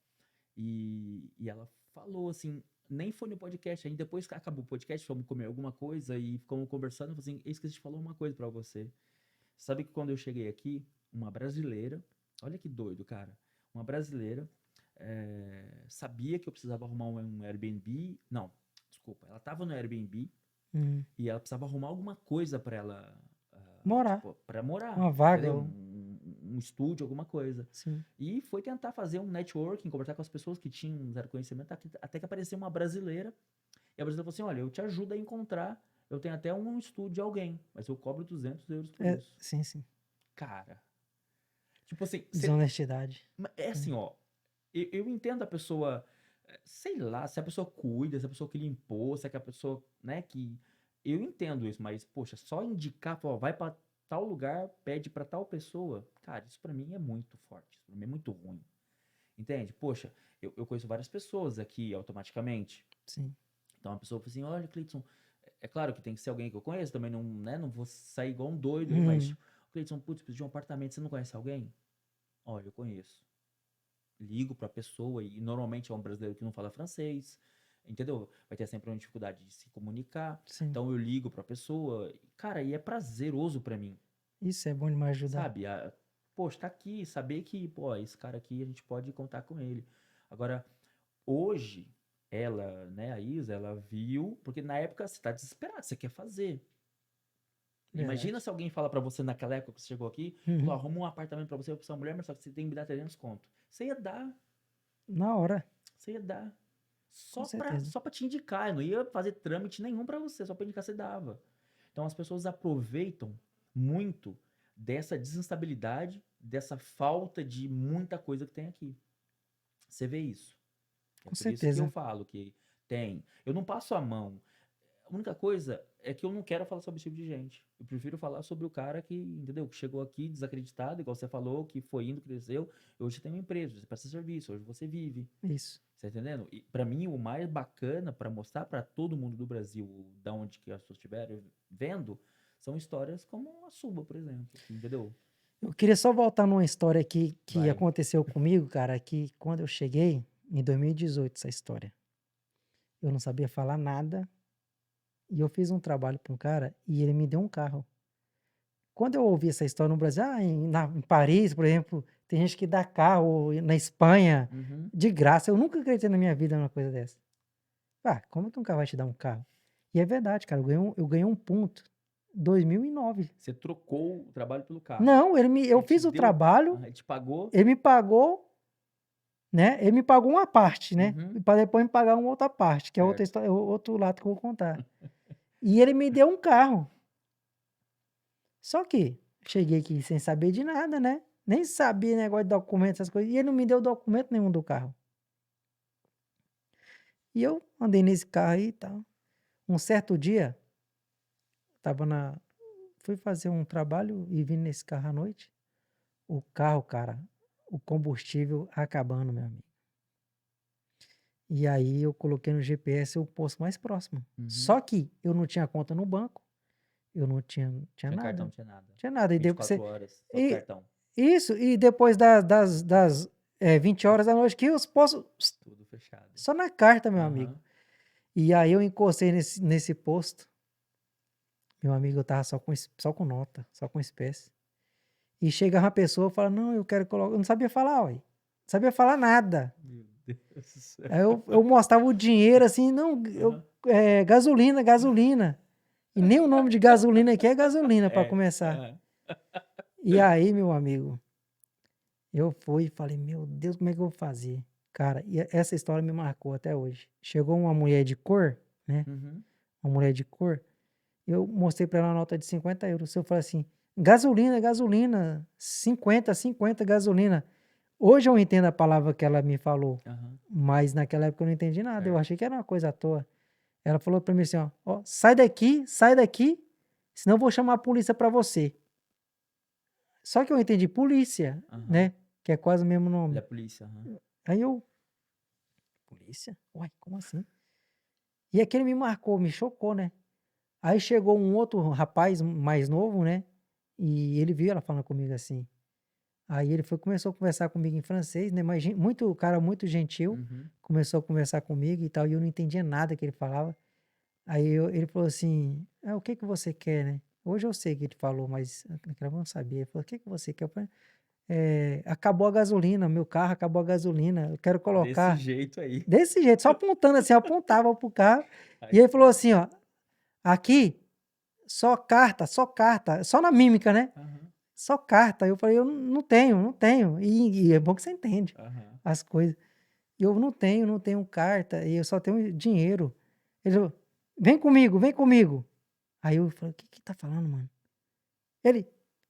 e ela falou assim, nem foi no podcast ainda, depois que acabou o podcast, fomos comer alguma coisa e ficamos conversando, eu falei assim, eis que a gente falou uma coisa pra você. Sabe que quando eu cheguei aqui, uma brasileira, olha que doido, cara, uma brasileira sabia que eu precisava arrumar um Airbnb, não, desculpa, ela tava no Airbnb Hum. e ela precisava arrumar alguma coisa pra ela, Morar. tipo, pra morar, Uma vaga, entendeu? Um estúdio, alguma coisa. sim. E foi tentar fazer um networking, conversar com as pessoas que tinham zero conhecimento, até que apareceu uma brasileira. E a brasileira falou assim: olha, eu te ajudo a encontrar. Eu tenho até um estúdio de alguém, mas eu cobro 200 euros por isso. Sim, sim. Cara, tipo assim, Desonestidade. é assim, ó. Eu entendo a pessoa, sei lá, se a pessoa cuida, se a pessoa que limpou, se é que a pessoa, né, que. Eu entendo isso, mas, poxa, só indicar, ó, vai pra tal lugar, pede pra tal pessoa. Cara, isso pra mim é muito forte. Isso pra mim é muito ruim. Entende? Poxa, eu conheço várias pessoas aqui automaticamente. Sim. Então a pessoa fala assim: olha, Cleiton, é claro que tem que ser alguém que eu conheço, também não, né, não vou sair igual um doido aí, mas, Hum. tipo, Cleiton, putz, preciso de um apartamento, você não conhece alguém? Olha, eu conheço. Ligo pra pessoa, e normalmente é um brasileiro que não fala francês, entendeu? Vai ter sempre uma dificuldade de se comunicar. Sim. Então eu ligo pra pessoa, cara, e é prazeroso pra mim, Isso é bom demais ajudar. sabe? Poxa, tá aqui, saber que, pô, esse cara aqui a gente pode contar com ele. Agora, hoje, ela, né, a Isa, ela viu, porque na época você tá desesperado, você quer fazer. Imagina Verdade. se alguém fala pra você naquela época que você chegou aqui, falou, Uhum. arruma um apartamento pra você sua mulher, mas só que você tem que me dar 300 conto. Você ia dar, Na hora, você ia dar. com certeza. Só pra te indicar, eu não ia fazer trâmite nenhum pra você, só pra indicar você dava. Então as pessoas aproveitam muito dessa desinstabilidade, dessa falta de muita coisa que tem aqui. Você vê isso. É Com por isso que eu certeza. falo que tem. Eu não passo a mão. A única coisa é que eu não quero falar sobre esse tipo de gente. Eu prefiro falar sobre o cara que, entendeu? Que chegou aqui desacreditado, igual você falou, que foi indo, cresceu. Hoje tem uma empresa, você presta serviço, hoje você vive. Isso. Você tá entendendo? E pra mim, o mais bacana pra mostrar pra todo mundo do Brasil, da onde que as pessoas estiverem vendo, são histórias como a sua, por exemplo. Entendeu? Eu queria só voltar numa história que Vai. aconteceu comigo, cara, que quando eu cheguei, em 2018, essa história, eu não sabia falar nada, e eu fiz um trabalho para um cara e ele me deu um carro. Quando eu ouvi essa história no Brasil, em Paris, por exemplo, tem gente que dá carro, ou na Espanha, Uhum. de graça. Eu nunca acreditei na minha vida numa coisa dessa. Ah, como que um cara vai te dar um carro? E é verdade, cara, eu ganhei um ponto. 2009. Você trocou o trabalho pelo carro. Não, eu Ele te fiz o deu. trabalho, Ele te pagou. ele me pagou, né? Ele me pagou uma parte, né? Uhum. Para depois me pagar uma outra parte, que é outra Certo. história, outro lado que eu vou contar. E ele me deu um carro. Só que cheguei aqui sem saber de nada, né? Nem sabia negócio de documento, essas coisas. E ele não me deu documento nenhum do carro. E eu andei nesse carro aí e tal. Um certo dia, tava fui fazer um trabalho e vim nesse carro à noite. O carro, cara, o combustível acabando, meu amigo. E aí eu coloquei no GPS o posto mais próximo. Uhum. Só que eu não tinha conta no banco, eu não tinha Tinha nada, cartão, não tinha nada. tinha nada. E depois 24 horas, só e cartão. isso, e depois das 20 horas da noite que os postos Tudo fechado. só na carta, meu amigo. Aham. E aí eu encostei nesse posto. Meu amigo, eu tava só com nota, só com espécie. E chega uma pessoa e fala: "Não, eu quero colocar", eu não sabia falar, ué. Não sabia falar nada. Meu Deus do céu. Aí eu mostrava o dinheiro assim: "Não, Aham. gasolina, gasolina". E nem o nome de gasolina aqui é gasolina para É. começar. Aham. E aí, meu amigo, eu fui e falei: "Meu Deus, como é que eu vou fazer?". Cara, e essa história me marcou até hoje. Chegou uma mulher de cor, né, Uhum. uma mulher de cor, eu mostrei para ela uma nota de 50 euros. Eu falei assim: "Gasolina, gasolina, 50, 50 gasolina". Hoje eu entendo a palavra que ela me falou, Aham. mas naquela época eu não entendi nada, eu Certo. achei que era uma coisa à toa. Ela falou para mim assim: "Ó, sai daqui, senão eu vou chamar a polícia para você". Só que eu entendi polícia, Aham. né, que é quase o mesmo Da nome. polícia. Aham. Aí eu: "Polícia? Uai, como assim?". E aquilo me marcou, me chocou, né. Aí chegou um outro rapaz mais novo, né, e ele viu ela falando comigo assim. Aí ele foi começou a conversar comigo em francês, né, mas muito cara muito gentil, Uhum. começou a conversar comigo e tal, e eu não entendia nada que ele falava. Aí ele falou assim: o que que você quer, né?". Hoje eu sei que ele falou, mas naquela época eu não sabia. Ele falou: "O que que você quer?". Eu falei: acabou a gasolina, meu carro acabou a gasolina, eu quero Desse colocar". jeito aí. Desse jeito, só apontando assim, eu apontava pro carro, e Ai, ele falou cara. assim: "Ó, aqui só carta", só na mímica, né, Aham. "só carta". Eu falei: "Eu não tenho, não tenho". E é bom que você entende Aham. as coisas. E eu: não tenho carta e eu só tenho dinheiro". Ele falou: "Vem comigo, vem comigo". Aí eu falei: "O que que tá falando, mano?". Ele: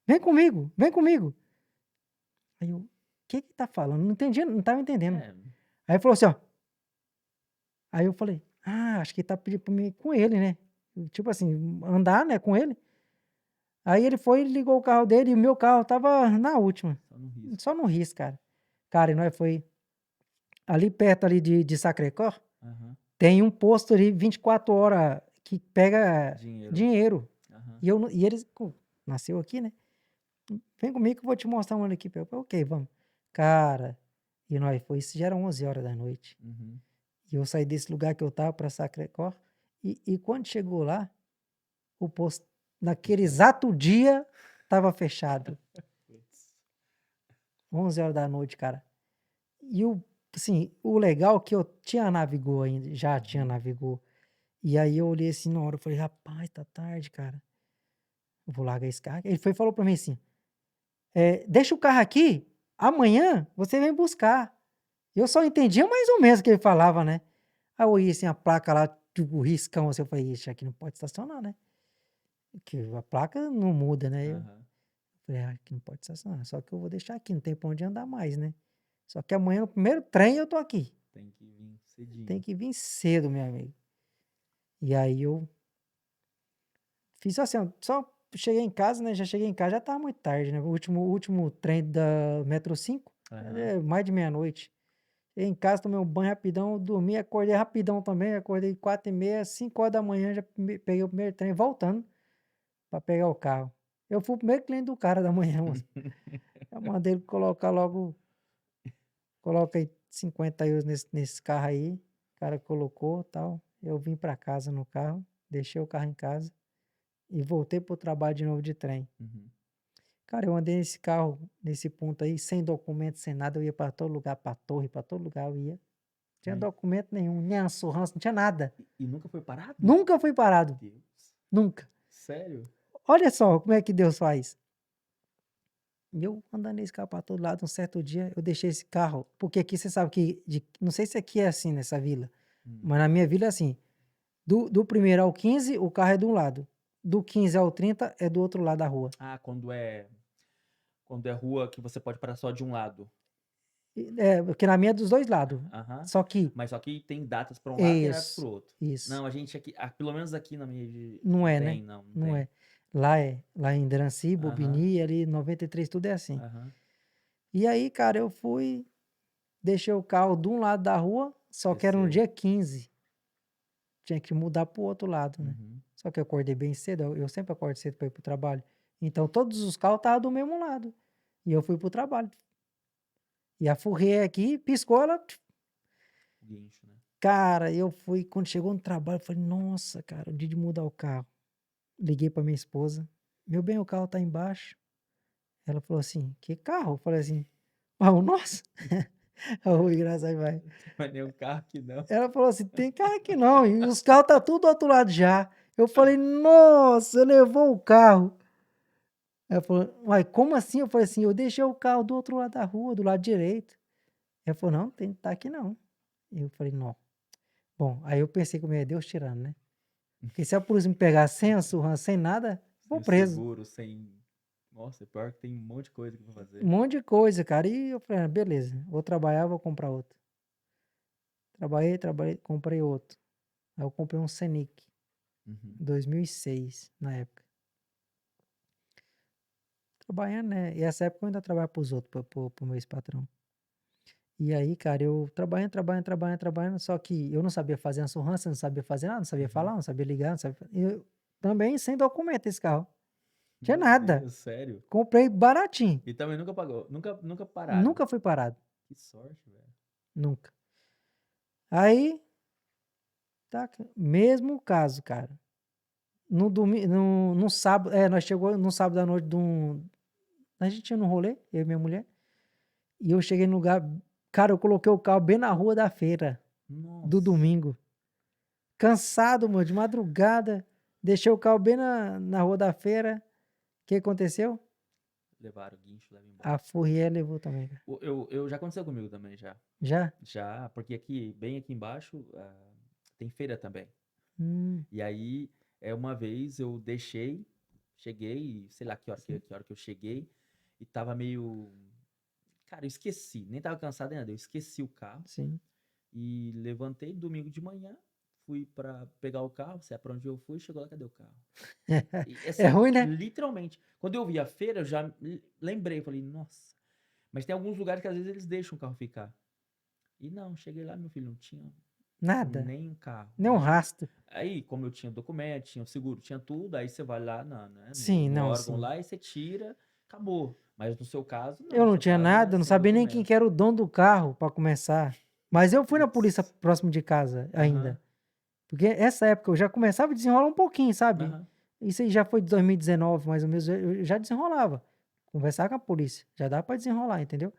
"Vem comigo, vem comigo". Aí eu: "O que que tá falando?". Não entendi, não estava entendendo. É. Aí ele falou assim, ó. Aí eu falei: "Ah, acho que ele tá pedindo pra mim ir com ele, né". Tipo assim, andar, né, com ele. Aí ele foi e ligou o carro dele e o meu carro estava na última, Só no risco. só no risco, cara. Cara, e nós foi ali perto ali de Sacré-Cœur, Aham. tem um posto ali 24 horas que pega Dinheiro. dinheiro. Aham. E eles nasceu aqui, né. "Vem comigo que eu vou te mostrar onde aqui". Eu falei: "Ok, vamos". Cara, e nós foi isso já era 11 horas da noite. Uhum. E eu saí desse lugar que eu estava para Sacré-Cœur, e quando chegou lá, o posto naquele Fechado. exato dia estava fechado. Puts. 11 horas da noite, cara. E assim, o legal é que eu tinha navegou ainda, já tinha Uhum. navegou. E aí eu olhei assim na hora, eu falei: "Rapaz, tá tarde, cara, eu vou largar esse carro". Ele foi e falou pra mim assim: "Deixa o carro aqui, amanhã você vem buscar". Eu só entendia mais ou menos o que ele falava, né. Aí eu olhei assim a placa lá, tipo, riscão assim, eu falei: "Ixi, aqui não pode estacionar, né". Que a placa não muda, né. Eu Aham. falei: "Ah, aqui não pode estacionar, só que eu vou deixar aqui, não tem pra onde andar mais, né. Só que amanhã no primeiro trem eu tô aqui". Tem que vir Tem cedinho. que vir cedo, meu amigo. E aí eu fiz assim, ó, só cheguei em casa, né, já cheguei em casa, já estava muito tarde, né, o último trem da Metro 5 Aham. é mais de meia-noite. Cheguei em casa, tomei um banho rapidão, dormi, acordei rapidão também, acordei 4h30, 5 horas da manhã, já peguei o primeiro trem voltando para pegar o carro. Eu fui o primeiro cliente do cara da manhã, moço. Eu mandei ele colocar logo, coloca aí 50 € nesse carro aí, o cara colocou, tal. Eu vim para casa no carro, deixei o carro em casa e voltei para o trabalho de novo de trem. Uhum. Cara, eu andei nesse carro, nesse ponto aí, sem documento, sem nada, eu ia para todo lugar, para torre, para todo lugar eu ia. Não tinha Mas documento nenhum, nem assurrança, não tinha nada. e nunca foi parado? Nunca fui Meu parado, Deus. nunca. Sério? Olha só como é que Deus faz. E eu andando nesse carro para todo lado, um certo dia eu deixei esse carro, porque aqui você sabe que, não sei se aqui é assim nessa vila, Hum. mas na minha vila é assim, do primeiro ao 15 o carro é de um lado, do 15 ao 30 é do outro lado da rua. Ah, quando é rua que você pode parar só de um lado. Porque na minha é dos dois lados, Aham. só que Mas só que tem datas para um lado e datas para isso, o outro. isso, Não, a gente aqui, pelo menos aqui na minha não não é, né, tem, não não tem. é. Lá em Drancy, Aham, Bobigny, ali 93, tudo é assim. aham. E aí, cara, eu fui, deixei o carro de um lado da rua, só que era no Desceu. dia 15. Tinha que mudar pro outro lado, né? Uhum. Só que eu acordei bem cedo, eu sempre acordo cedo para ir pro trabalho. Então todos os carros estavam do mesmo lado. E eu fui pro trabalho. E a Fourrier aqui, piscou, ela. Guincho, né? Cara, eu fui, quando chegou no trabalho, eu falei, nossa, cara, o dia de mudar o carro. Liguei pra minha esposa. Meu bem, o carro tá embaixo. Ela falou assim, que carro? Eu falei assim, ah, o nosso? O engraçado vai. Mas nem um carro que não. Ela falou assim, tem carro aqui não, e os carros tá tudo do outro lado já. Eu falei, nossa, você levou o carro. Ela falou, uai, como assim? Eu falei assim, eu deixei o carro do outro lado da rua, do lado direito. Ela falou, não, tem que tá aqui não. Eu falei, não. Bom, aí eu pensei comigo, é Deus tirando, né? Porque se a polícia me pegar sem a surra, sem nada, vou Sem o preso. seguro, sem. Nossa, pior que tem um monte de coisa que pra Um fazer. monte de coisa, cara. E eu falei, ah, beleza, vou trabalhar, vou comprar outro. Trabalhei, comprei outro. Aí eu comprei um Scenic, Uhum. 2006, na época. Trabalhando, né? E essa época eu ainda trabalhava pros outros, pro meu ex-patrão. E aí, cara, eu trabalhando, só que eu não sabia fazer a surrança, não sabia fazer nada, não sabia falar, Uhum. não sabia ligar, não sabia. Eu também sem documento esse carro. Tinha Meu nada. Deus, sério? Comprei baratinho. E também nunca pagou. Nunca pararam. Nunca fui parado. Que sorte, velho. Nunca. Aí, tá, mesmo caso, cara. No domingo, no sábado, nós chegou no sábado à noite de um. A gente ia num rolê, eu e minha mulher. E eu cheguei no lugar. Cara, eu coloquei o carro bem na rua da feira, do Nossa. domingo. Cansado, mano, de madrugada. Deixei o carro bem na rua da feira. O que aconteceu? Levaram o guincho, levaram A embora. Fourrier levou também, cara. Já aconteceu comigo também, já. Já? Já, porque aqui, bem aqui embaixo, tem feira também. Hum, E aí, uma vez eu deixei, cheguei, sei lá sim, que hora que eu cheguei, e tava meio. Cara, eu esqueci, nem tava cansado ainda, eu esqueci o carro. sim. E levantei domingo de manhã, fui pra pegar o carro, sei pra onde eu fui, chegou lá, cadê o carro? E É assim, ruim, né? literalmente, quando eu vi a feira, eu já lembrei, falei, nossa. Mas tem alguns lugares que às vezes eles deixam o carro ficar. E não, cheguei lá, meu filho, não tinha Nada. nem um carro, Nem um nem. rastro. Aí, como eu tinha documento, tinha o seguro, tinha tudo, aí você vai lá Sim, no não, órgão sim. lá e você tira, acabou. Mas no seu caso, Eu não, não seu tinha caso é nada, não sem sabia nem quem documento. que era o dono do carro para começar. Mas eu fui na polícia Putz. próximo de casa Aham, ainda. Porque essa época eu já começava a desenrolar um pouquinho, sabe? aham. Isso aí já foi de 2019, mais ou menos, eu já desenrolava. Conversar com a polícia, já dá para desenrolar, entendeu?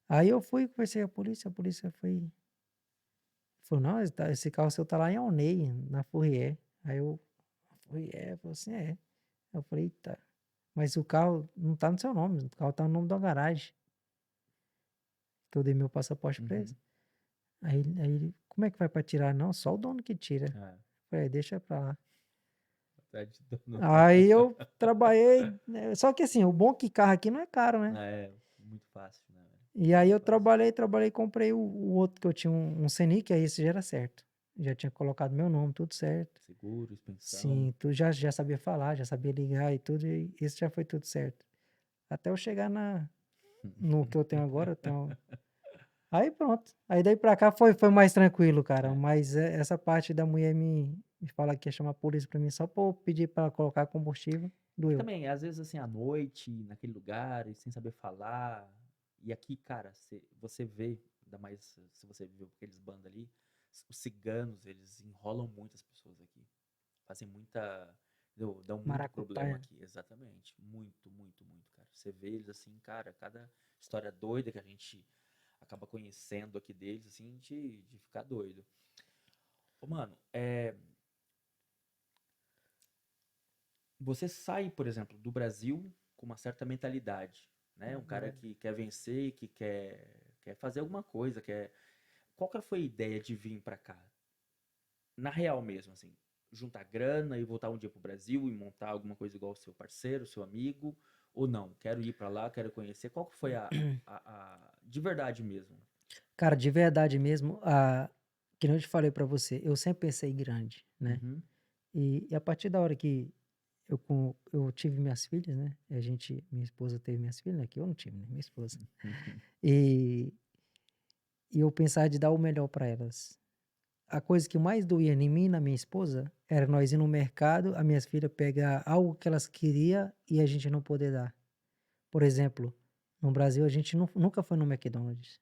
Aí eu fui, conversei com a polícia foi, falou, não, esse carro seu tá lá em Alnei, na Fourrier. Aí eu, Fourrier, falou assim, é. Eu falei, eita, mas o carro não tá no seu nome, o carro tá no nome da garagem, que eu dei meu passaporte pra eles. Uhum. Aí ele, como é que vai pra tirar? Não, só o dono que tira. É, Eu falei, deixa pra lá. tá de dono. Aí eu trabalhei, né, só que assim, o bom é que carro aqui não é caro, né? É, muito fácil, né, velho? E aí Muito eu fácil. trabalhei, comprei o outro que eu tinha, um Scenic, aí esse já era certo. Já tinha colocado meu nome, tudo certo. Seguro, expensão. Sim, tu já sabia falar, já sabia ligar e tudo, e esse já foi tudo certo. Até eu chegar no que eu tenho agora, eu tenho. Aí pronto. Aí daí pra cá foi mais tranquilo, cara. É. Mas essa parte da mulher me fala que ia chamar a polícia pra mim só pra eu pedir pra ela colocar combustível, E doeu. também, às vezes, assim, à noite, naquele lugar, e sem saber falar. E aqui, cara, você vê, ainda mais se você viu aqueles bandos ali, os ciganos, eles enrolam muitas pessoas aqui. Fazem muita. Dão muito problema Maracutaia. aqui, exatamente. Muito, muito, muito, cara. Você vê eles assim, cara, cada história doida que a gente acaba conhecendo aqui deles, assim, de ficar doido. Ô, mano, você sai, por exemplo, do Brasil com uma certa mentalidade, né? Um cara que quer vencer, que quer fazer alguma coisa, quer. Qual que foi a ideia de vir pra cá? Na real mesmo, assim, juntar grana e voltar um dia pro Brasil e montar alguma coisa igual o seu parceiro, seu amigo, ou não? Quero ir pra lá, quero conhecer. Qual que foi de verdade mesmo? Cara, de verdade mesmo, que nem eu te falei pra você, eu sempre pensei grande, né? Uhum, E a partir da hora que eu tive minhas filhas, né? Minha esposa teve minhas filhas, né? Que eu não tive, né? Minha esposa. Uhum. E, e eu pensava de dar o melhor para elas. A coisa que mais doía em mim e na minha esposa era nós ir no mercado, as minhas filhas pegar algo que elas queriam e a gente não poder dar. Por exemplo, no Brasil a gente nunca foi no McDonald's.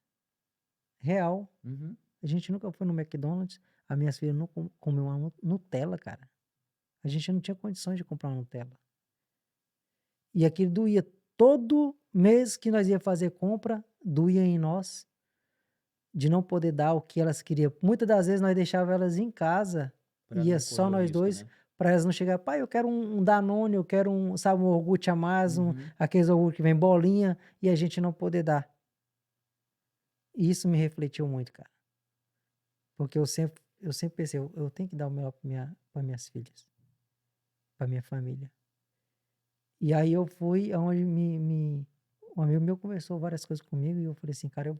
Real, Uhum. a gente nunca foi no McDonald's. As minhas filhas não comeu uma Nutella, cara. A gente não tinha condições de comprar uma Nutella. E aquilo doía. Todo mês que nós ia fazer compra, doía em nós de não poder dar o que elas queriam. Muitas das vezes nós deixávamos elas em casa, Pra ia não só correr o nós risco, dois, né? para elas não chegar, pai, eu quero um Danone, eu quero sabe, um iogurte a mais, Uhum. aqueles iogurte que vem bolinha, e a gente não poder dar. E isso me refletiu muito, cara. Porque eu sempre pensei, eu tenho que dar o melhor para minhas filhas, para minha família. E aí eu fui aonde um amigo meu conversou várias coisas comigo e eu falei assim, cara, eu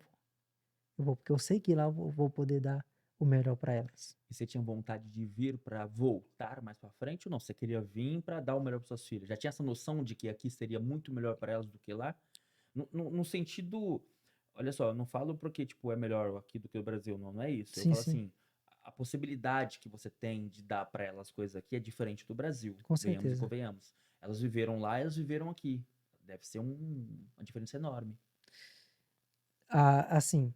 vou, porque eu sei que lá eu vou poder dar o melhor para elas. E você tinha vontade de vir pra voltar mais pra frente ou não? Você queria vir pra dar o melhor para suas filhas? Já tinha essa noção de que aqui seria muito melhor pra elas do que lá? No sentido, olha só, eu não falo porque tipo é melhor aqui do que o Brasil, não, não é isso. Eu Sim, falo sim, assim, a possibilidade que você tem de dar pra elas coisas aqui é diferente do Brasil. com Venhamos e certeza. convenhamos. Elas viveram lá, elas viveram aqui. Deve ser uma diferença enorme. Assim,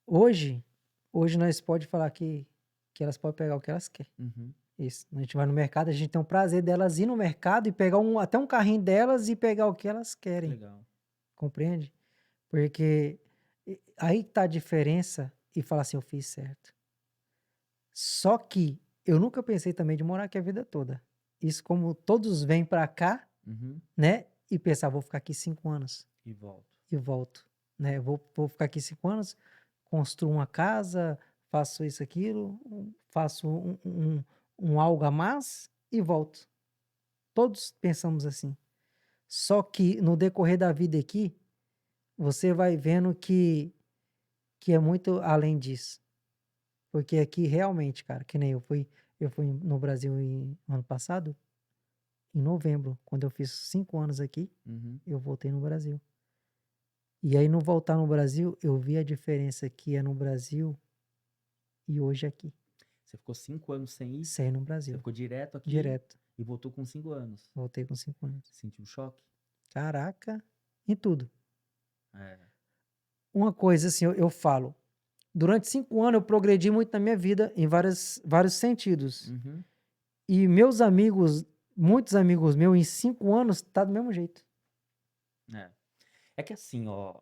hoje, hoje nós pode falar que elas podem pegar o que elas querem. Uhum. Isso. A gente vai no mercado, a gente tem o prazer delas ir no mercado e pegar até um carrinho delas e pegar o que elas Que querem. legal. Compreende? Porque aí que tá a diferença e falar assim, eu fiz certo. Só que eu nunca pensei também de morar aqui a vida toda. Isso como todos vêm para cá, Uhum. né? E pensar, vou ficar aqui 5 anos E volto. e volto, né? Vou ficar aqui 5 anos, construo uma casa, faço isso, aquilo, faço um algo a mais e volto. Todos pensamos assim. Só que no decorrer da vida aqui, você vai vendo que é muito além disso. Porque aqui realmente, cara, que nem eu fui no Brasil ano passado, em novembro, quando eu fiz 5 anos aqui, Uhum. eu voltei no Brasil. E aí no voltar no Brasil, eu vi a diferença que é no Brasil e hoje aqui, Você ficou 5 anos sem ir? sem no Você Brasil, ficou direto aqui direto. e voltou com 5 anos. Voltei com 5 anos. Sentiu um choque? Caraca, em tudo. É. Uma coisa assim, eu falo, durante 5 anos eu progredi muito na minha vida em vários sentidos. Uhum. E meus amigos, muitos amigos meus, em 5 anos, tá do mesmo jeito. É. É que assim, ó,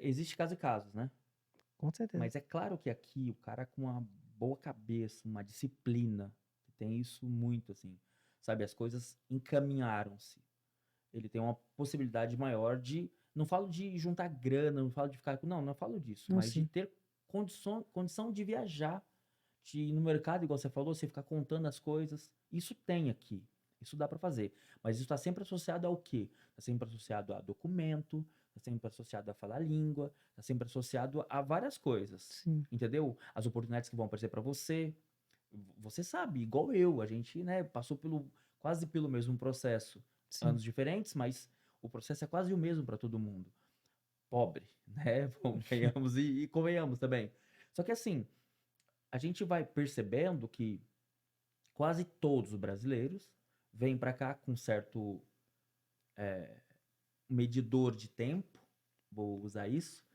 existe casos e casos, né? Com certeza. Mas é claro que aqui o cara com uma boa cabeça, uma disciplina, tem isso muito assim, sabe? As coisas encaminharam-se. Ele tem uma possibilidade maior de, não falo de juntar grana, não falo de ficar, não falo disso, Não, mas de sim. ter condição de viajar, de ir no mercado, igual você falou, você ficar contando as coisas. Isso tem aqui. Isso dá para fazer. Mas isso está sempre associado ao quê? Está sempre associado a documento, está sempre associado a falar língua, está sempre associado a várias coisas. Sim, Entendeu? As oportunidades que vão aparecer para você. Você sabe, igual eu, a gente, né, passou quase pelo mesmo processo. sim. Anos diferentes, mas o processo é quase o mesmo para todo mundo. Pobre, né? Venhamos e convenhamos também. Só que assim, a gente vai percebendo que quase todos os brasileiros vêm para cá com certo medidor de tempo, vou usar isso.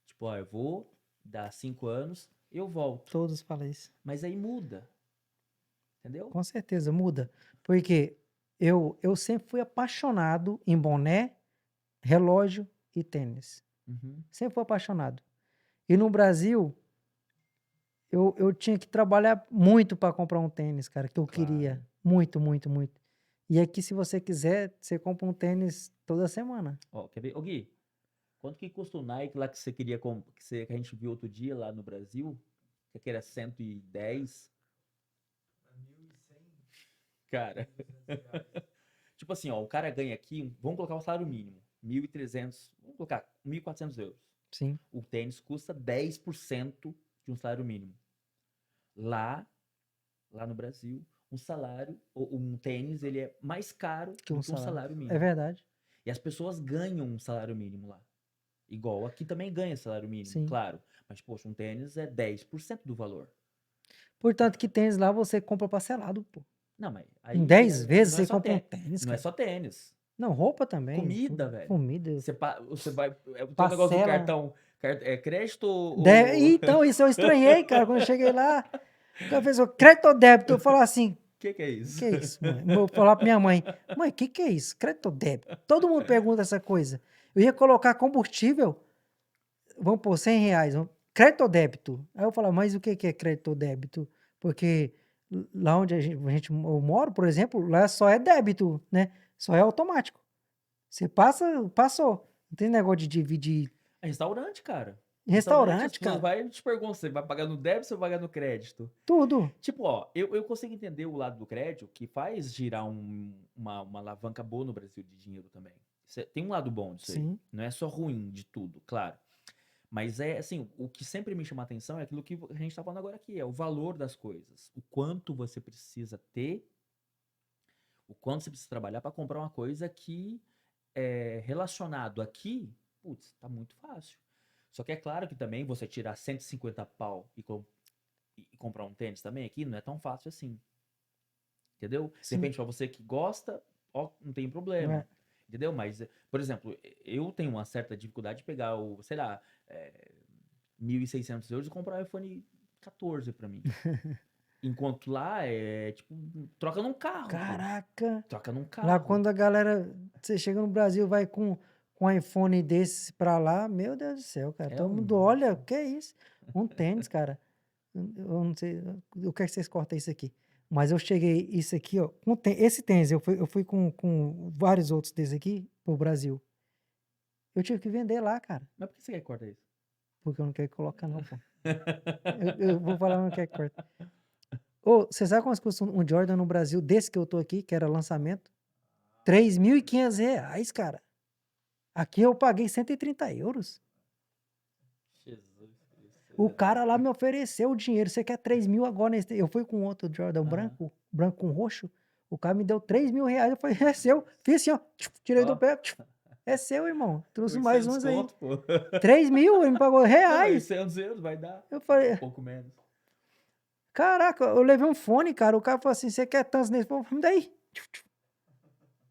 Tipo, ó, eu vou dar 5 anos, eu volto. Todos falam isso. Mas aí muda, entendeu? Com certeza, muda. Porque eu sempre fui apaixonado em boné, relógio e tênis. Uhum, Sempre fui apaixonado. E no Brasil, eu tinha que trabalhar muito para comprar um tênis, cara, que eu claro. queria. Muito, muito, muito. E aqui, se você quiser, você compra um tênis toda semana. Ó, quer ver? Ô Gui, quanto que custa o Nike lá que você queria que a gente viu outro dia lá no Brasil? Que era 110, cara. Tipo assim, ó, o cara ganha aqui, vamos colocar o salário mínimo, 1.300, vamos colocar 1.400 euros. Sim, O tênis custa 10% de um salário mínimo. Lá, lá no Brasil, um salário, ou um tênis, ele é mais caro Que do um que um salário. salário É mínimo. verdade. E as pessoas ganham um salário mínimo lá. Igual aqui também ganha salário mínimo, Sim. claro. Mas, poxa, um tênis é 10% do valor. Portanto, que tênis lá você compra parcelado, pô. Não, mas Em aí 10 vezes não é você só compra um tênis. tênis, Não é cara. só tênis. Não, roupa também. Comida, velho. Comida. Você vai. Tem um negócio do Parcela. cartão. É crédito Então, isso eu estranhei, cara. Quando eu cheguei lá, o cara fez o crédito ou débito. Eu falava assim, que é isso? que é isso, mãe? Eu falava pra minha mãe, mãe, que é isso? Crédito ou débito? Todo mundo pergunta essa coisa. Eu ia colocar combustível, vamos pôr R$ 100. Crédito ou débito? Aí eu falava, mas o que é crédito ou débito? Porque lá onde eu moro, por exemplo, lá só é débito, né? Só é automático. Você passa, passou. Não tem negócio de dividir. É restaurante, cara. Restaurante, as pessoas cara. vai e te perguntam, você vai pagar no débito ou vai pagar no crédito? Tudo. Tipo, ó, eu consigo entender o lado do crédito, que faz girar uma alavanca boa no Brasil de dinheiro também. Tem um lado bom disso aí. Sim. Não é só ruim de tudo, claro. Mas é assim, o que sempre me chama a atenção é aquilo que a gente tá falando agora aqui, é o valor das coisas. O quanto você precisa ter, o quanto você precisa trabalhar para comprar uma coisa que é relacionado aqui, putz, tá muito fácil. Só que é claro que também você tirar 150 pau e comprar um tênis também aqui não é tão fácil assim. Entendeu? De Sim. repente, pra você que gosta, ó, não tem problema. É. Entendeu? Mas, por exemplo, eu tenho uma certa dificuldade de pegar o, sei lá, 1.600 euros e comprar o iPhone 14 pra mim. Enquanto lá é tipo, troca num carro, pô. Caraca. Troca num Lá carro. quando a galera, você chega no Brasil, vai com um iPhone desses pra lá, meu Deus do céu, cara. É Todo um. mundo olha, o que é isso? Um tênis, cara. Eu não sei, o que é que vocês cortam isso aqui? Mas eu cheguei, isso aqui, ó, esse tênis, eu fui com vários outros desses aqui pro Brasil. Eu tive que vender lá, cara, Mas por que você quer cortar isso? porque eu não quero colocar não, pô. Eu vou falar, eu não quero cortar. Ô, você sabe quanto custa um Jordan no Brasil, desse que eu tô aqui, que era lançamento? R$ 3.500, cara. Aqui eu paguei 130 euros. Jesus Cristo. O cara lá me ofereceu o dinheiro. Você quer 3 mil agora? Eu fui com outro Jordan Aham. branco com roxo. O cara me deu 3 mil reais. Eu falei, é seu. Fiz assim, ó. Tirei do Ó, pé. É seu, irmão. Trouxe por mais sem uns aí. desconto, pô. 3 mil, ele me pagou Não, mas reais. 100 euros vai dar Eu um falei, pouco menos. caraca, eu levei um fone, cara. O cara falou assim: você quer tantos nesse? Me dá aí.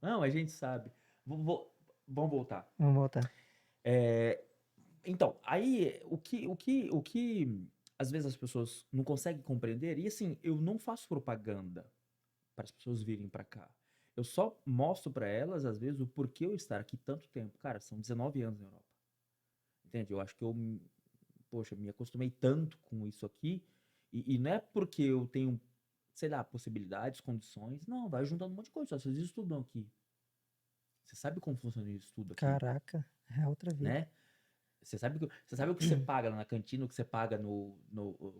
Não, a gente sabe. Vamos voltar. Vamos voltar. Então, aí o que às vezes as pessoas não conseguem compreender, e assim, eu não faço propaganda para as pessoas virem para cá. Eu só mostro para elas, às vezes, o porquê eu estar aqui tanto tempo. Cara, são 19 anos na Europa. Entende? Eu acho que eu, poxa, me acostumei tanto com isso aqui, e não é porque eu tenho, sei lá, possibilidades, condições. Não, vai juntando um monte de coisa. Vocês estudam aqui. Você sabe como funciona isso tudo aqui, Caraca, é outra vida. né? Você sabe o que você paga lá na cantina, o que você paga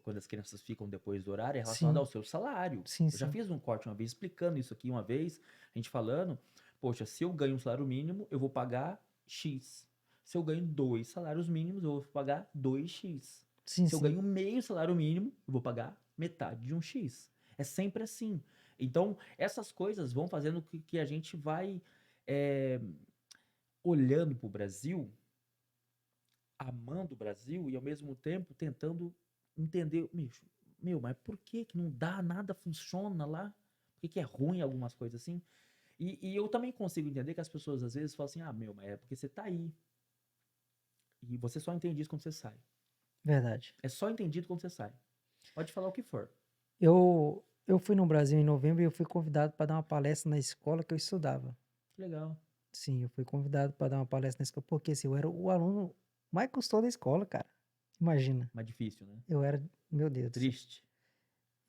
quando as crianças ficam depois do horário, é relacionado Sim, ao seu salário. sim, Eu já sim. fiz um corte uma vez explicando isso aqui uma vez, a gente falando, poxa, se eu ganho um salário mínimo, eu vou pagar X. Se eu ganho 2 salários mínimos, eu vou pagar 2x. Sim, Se eu sim. ganho meio salário mínimo, eu vou pagar metade de um X. É sempre assim. Então, essas coisas vão fazendo que a gente vai olhando para o Brasil, amando o Brasil e ao mesmo tempo tentando entender, mas por que que não dá, nada funciona lá? Por que que é ruim algumas coisas assim? E eu também consigo entender que as pessoas às vezes falam assim, mas é porque você tá aí. E você só entende isso quando você sai. Verdade. É só entendido quando você sai. Pode falar o que for. Eu fui no Brasil em novembro e eu fui convidado para dar uma palestra na escola que eu estudava. Que legal. Sim, eu fui convidado para dar uma palestra na escola, porque assim, eu era o aluno mais custoso da escola, cara. Imagina. Mas difícil, né? Eu era, meu Deus do céu, Triste.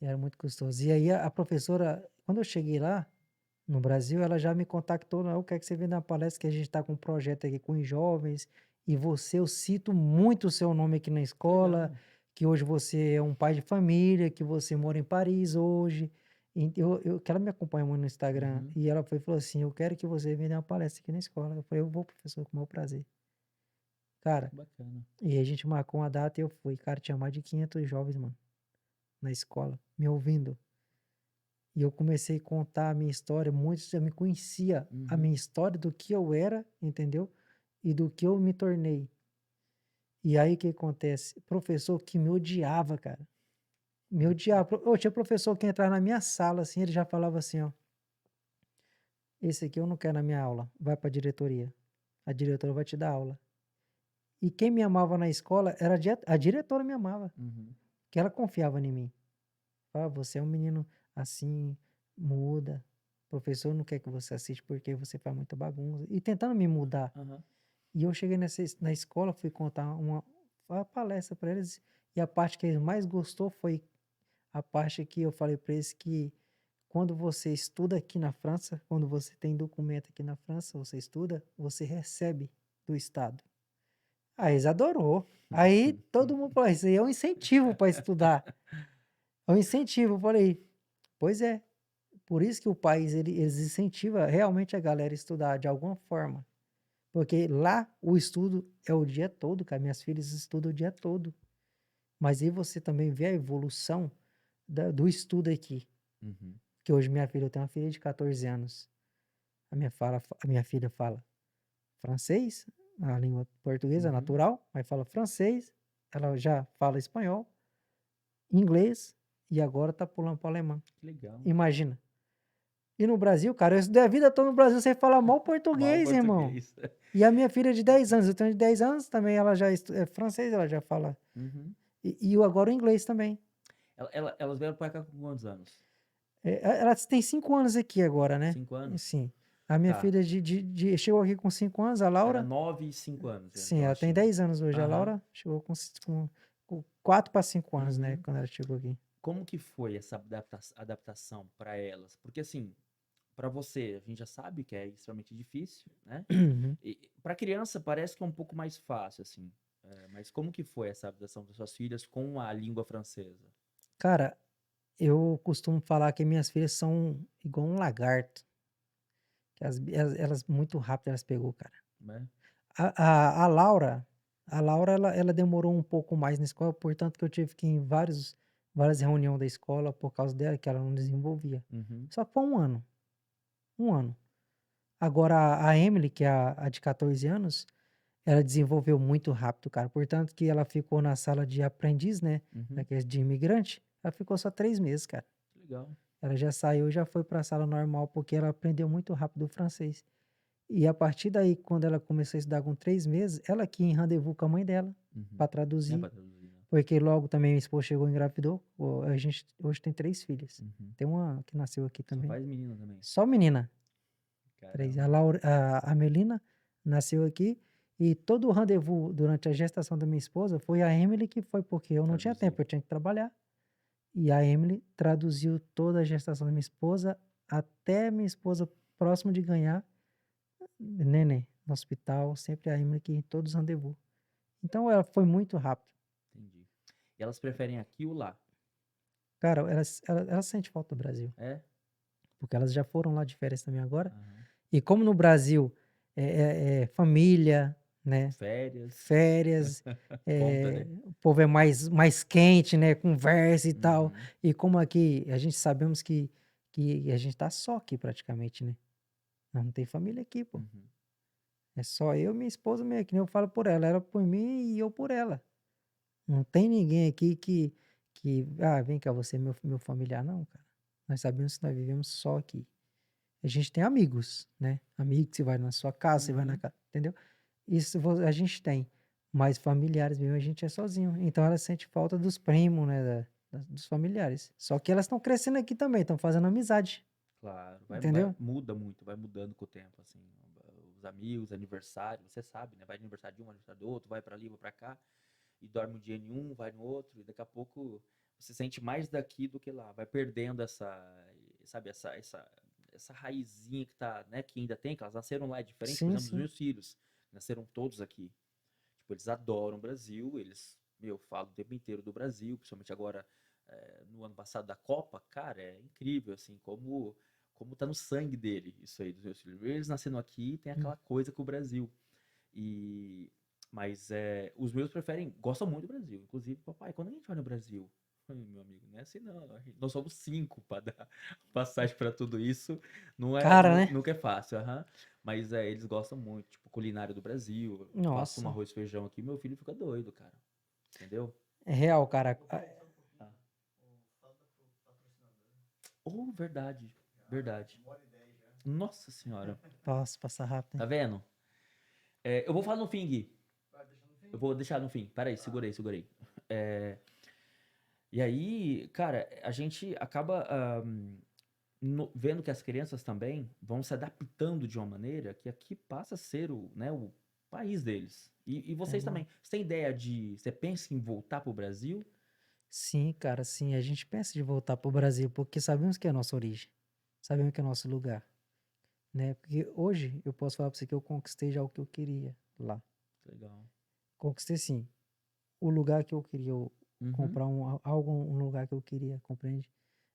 era muito custoso. E aí a professora, quando eu cheguei lá no Brasil, ela já me contactou, não, eu quero que você venha dar uma palestra que a gente está com um projeto aqui com os jovens, e você, eu cito muito o seu nome aqui na Que escola, legal. que hoje você é um pai de família, que você mora em Paris hoje. Que ela me acompanha muito no Instagram, Uhum. e ela foi e falou assim, eu quero que você venha dar uma palestra aqui na escola. Eu falei, eu vou, professor, com o maior prazer. Cara, Que bacana. e a gente marcou uma data e eu fui. Cara, tinha mais de 500 jovens, mano, na escola, me ouvindo. E eu comecei a contar a minha história, muitos já me conhecia a Uhum. minha história do que eu era, entendeu? E do que eu me tornei. E aí o que acontece? Professor que me odiava, cara. Me odiava. Tinha professor que entrava na minha sala, assim, ele já falava assim, ó, esse aqui eu não quero na minha aula, vai para a diretoria. A diretora vai te dar aula. E quem me amava na escola era a diretora me amava, Uhum. que ela confiava em mim. Ah, você é um menino assim, muda. O professor não quer que você assiste porque você faz muita bagunça. E tentando me mudar. Aham. E eu cheguei na escola, fui contar uma palestra para eles. E a parte que eles mais gostou foi a parte que eu falei para eles que quando você estuda aqui na França, quando você tem documento aqui na França, você estuda, você recebe do Estado. Aí eles adorou. Aí todo mundo falou, isso aí é um incentivo para estudar. É um incentivo. Eu falei, pois é. Por isso que o país eles incentiva realmente a galera a estudar de alguma forma. Porque lá o estudo é o dia todo, cara. Minhas filhas estudam o dia todo. Mas aí você também vê a evolução do estudo aqui. Uhum. Que hoje eu tenho uma filha de 14 anos. A minha filha fala francês, a língua portuguesa Uhum. natural, mas fala francês, ela já fala espanhol, inglês e agora tá pulando para o alemão. Que legal. Imagina. E no Brasil, cara, eu estudei a vida toda no Brasil sem falar mal Mal português, irmão. português. E a minha filha de 10 anos, eu tenho de 10 anos também, ela já é francês, ela já fala. Uhum. E agora o inglês também. Elas vieram pra cá com quantos anos? Ela tem 5 anos aqui agora, né? 5 anos? Sim. A minha Tá. filha chegou aqui com 5 anos, a Era Laura. 9 e 5 anos, Sim, então ela elas tem tinham. 10 anos hoje. A Aham. Laura chegou com 4 para 5 anos, né? Uhum. Quando ela chegou aqui. Como que foi essa adaptação para elas? Porque assim, para você, a gente já sabe que é extremamente difícil, né? Uhum. E para criança parece que é um pouco mais fácil, assim. Mas como que foi essa adaptação das suas filhas com a língua francesa? Cara, eu costumo falar que minhas filhas são igual um lagarto. Que elas muito rápido elas pegou, cara. Né? A Laura, ela demorou um pouco mais na escola, portanto que eu tive que ir em várias reuniões da escola por causa dela, que ela não desenvolvia. Uhum. Só que foi um ano, um ano. Agora a Emily, que é a de 14 anos, ela desenvolveu muito rápido, cara. Portanto que ela ficou na sala de aprendiz, né, Uhum. daqueles de imigrante, ela ficou só 3 meses, cara. Que legal. Ela já saiu, já foi para a sala normal, porque ela aprendeu muito rápido o francês. E a partir daí, quando ela começou a estudar com 3 meses, ela que ia em rendezvous com a mãe dela, Uhum. para traduzir, Pra traduzir, né? porque logo também minha esposa chegou e engravidou. A gente hoje tem 3 filhas. Uhum. Tem uma que nasceu aqui Só também. faz menina também. Só menina. 3. Caramba. A Melina nasceu aqui e todo o rendezvous durante a gestação da minha esposa foi a Emily que foi, porque eu não tinha Traduzir. tempo, eu tinha que trabalhar. E a Emily traduziu toda a gestação da minha esposa até minha esposa próximo de ganhar neném no hospital, sempre a Emily que em todos os rendezvous. Então ela foi muito rápido. Entendi. E elas preferem aqui ou lá? Cara, elas sentem falta do Brasil, É? porque elas já foram lá de férias também agora. Aham. E como no Brasil é família, né? Férias. Férias, Conta, né? o povo é mais quente, né? Conversa e tal. Uhum. E como aqui a gente sabemos que a gente tá só aqui praticamente, né? Nós não tem família aqui, pô. Uhum. É só eu, minha esposa, mesmo, que nem eu falo por ela. Ela por mim e eu por ela. Não tem ninguém aqui vem cá, você é meu familiar. Não, cara. Nós sabemos que nós vivemos só aqui. A gente tem amigos, né? Amigo que você vai na sua casa, você vai na Uhum. casa, entendeu? Isso a gente tem. Mas familiares mesmo, a gente é sozinho. Então ela sente falta dos primos, né? Dos familiares. Só que elas estão crescendo aqui também, estão fazendo amizade, Claro. entendeu? Muda muito, vai mudando com o tempo, assim. Os amigos, aniversário, você sabe, né? Vai de aniversário de um, aniversário do outro, vai pra ali, vai pra cá, e dorme um dia em um, vai no outro, e daqui a pouco você sente mais daqui do que lá. Vai perdendo sabe, essa raizinha que tá, né? Que ainda tem, que elas nasceram lá, é diferente, por Sim, exemplo, dos sim. meus filhos. Nasceram todos aqui. Tipo, eles adoram o Brasil, eles, meu, falam o tempo inteiro do Brasil, principalmente agora no ano passado da Copa, cara, é incrível, assim, como tá no sangue dele, isso aí, dos meus filhos. Eles nascendo aqui, tem Hum. aquela coisa com o Brasil. E, mas os meus gostam muito do Brasil. Inclusive, papai, quando a gente vai no Brasil? Falei, meu amigo, não é assim não. Nós somos 5 para dar passagem para tudo isso. Cara, né? Nunca é fácil, aham. Mas eles gostam muito, tipo, culinária do Brasil. Eu faço um Nossa, arroz e feijão aqui, meu filho fica doido, cara. Entendeu? é real, cara. Ah. Oh, verdade. Verdade. Nossa senhora. Posso passar rápido, Tá hein? vendo? Eu vou falar no fim, Gui. Eu vou deixar no fim. Peraí, segurei. É, e aí, cara, a gente acaba vendo que as crianças também vão se adaptando de uma maneira que aqui passa a ser o país deles. E É, vocês também. Você tem ideia de. Você pensa em voltar pro Brasil? sim, cara, sim. A gente pensa de voltar pro Brasil porque sabemos que é a nossa origem. Sabemos que é o nosso lugar, né? Porque hoje eu posso falar pra você que eu conquistei já o que eu queria lá. Legal. Conquistei sim. O lugar que eu queria, Uhum. comprar um lugar que eu queria, compreende?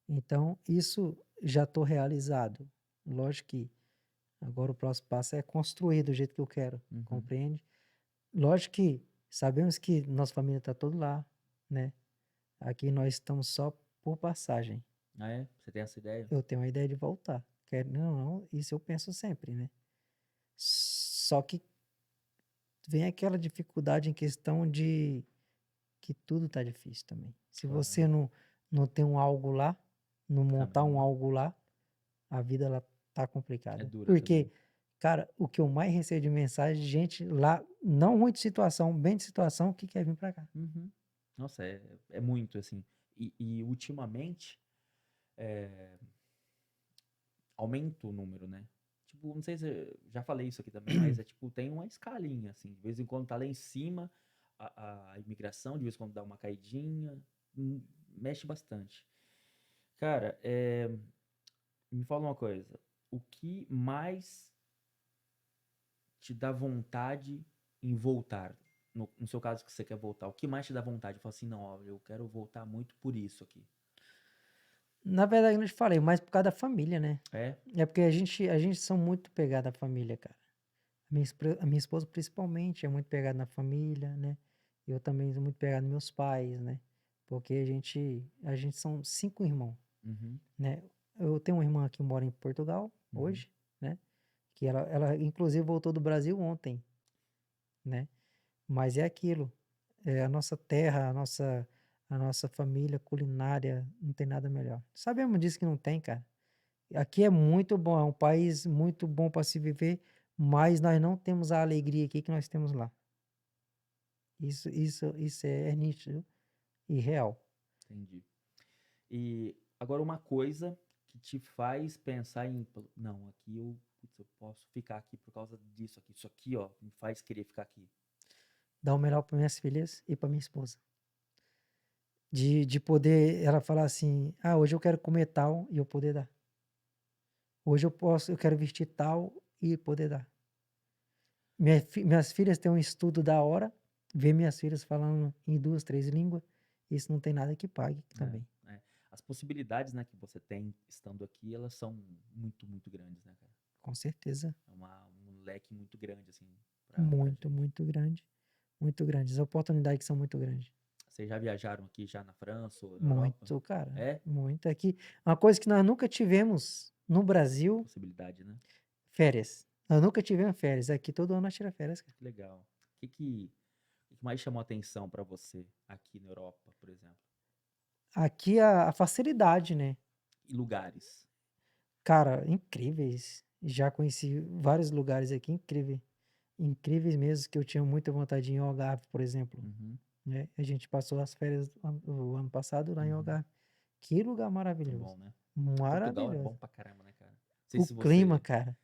Então, isso já estou realizado. Lógico que agora o próximo passo é construir do jeito que eu quero, Uhum. compreende? Lógico que sabemos que nossa família está todo lá, né? Aqui nós estamos só por passagem. Ah, é? Você tem essa ideia? Eu tenho a ideia de voltar. Quero, não, isso eu penso sempre, né? Só que vem aquela dificuldade em questão de que tudo tá difícil também. Se você Claro. não tem um algo lá, não montar um Também. algo lá, a vida ela tá É complicada. dura Porque, também. cara, o que eu mais recebo de mensagem de gente lá, não ruim de situação, bem de situação, que quer vir pra cá. Uhum. Nossa, é muito assim. E ultimamente aumenta o número, né? Tipo, não sei se eu já falei isso aqui também, mas é tipo, tem uma escalinha, assim. De vez em quando tá lá em cima a imigração, de vez em quando dá uma caidinha, mexe bastante. Cara, me fala uma coisa. O que mais te dá vontade em voltar? No seu caso que você quer voltar, o que mais te dá vontade? Eu falo assim, não, ó, eu quero voltar muito por isso aqui. Na verdade, eu não te falei, mas por causa da família, né? É? É porque a gente são muito pegado à família, cara. A minha esposa, principalmente, é muito pegada na família, né? Eu também sou muito pegado nos meus pais, né? Porque a gente são 5 irmãos, Uhum, né? Eu tenho uma irmã que mora em Portugal uhum. hoje, né? Que ela inclusive voltou do Brasil ontem, né? Mas é aquilo, é a nossa terra, a nossa família culinária, não tem nada melhor. Sabemos disso que não tem, cara. Aqui é muito bom, é um país muito bom para se viver, mas nós não temos a alegria aqui que nós temos lá. Isso é nítido e real. Entendi. E agora uma coisa que te faz pensar em, não, aqui putz, eu posso ficar aqui por causa disso aqui. Isso aqui, ó, me faz querer ficar aqui. Dar o melhor para minhas filhas e para minha esposa. De poder ela falar assim: "Ah, hoje eu quero comer tal", e eu poder dar. Hoje eu quero vestir tal e poder dar. Minhas filhas têm um estudo da hora, ver minhas filhas falando em 2, 3 línguas, isso não tem nada que pague É, também. é. As possibilidades, né, que você tem estando aqui, elas são muito, muito grandes, né, cara? Com certeza. É um leque muito grande, assim, pra Muito, gente. muito grande. Muito grande. As oportunidades são muito grandes. Vocês já viajaram aqui já na França ou na Europa? Muito, cara. É? Muito. Aqui, uma coisa que nós nunca tivemos no Brasil, Possibilidade, né? férias. Nós nunca tivemos férias. Aqui todo ano nós tiramos férias, cara. Que legal. O que mais chamou atenção pra você aqui na Europa, por exemplo? Aqui a facilidade, né? E lugares? Cara, incríveis. Já conheci vários lugares aqui incríveis. Incríveis mesmo, que eu tinha muita vontade de ir em Algarve, por exemplo. Uhum, Né? A gente passou as férias o ano passado lá em uhum. Algarve. Que lugar Muito maravilhoso. bom, né? Portugal é bom Maravilhoso. pra caramba, né, cara? Não sei O se clima, você. cara.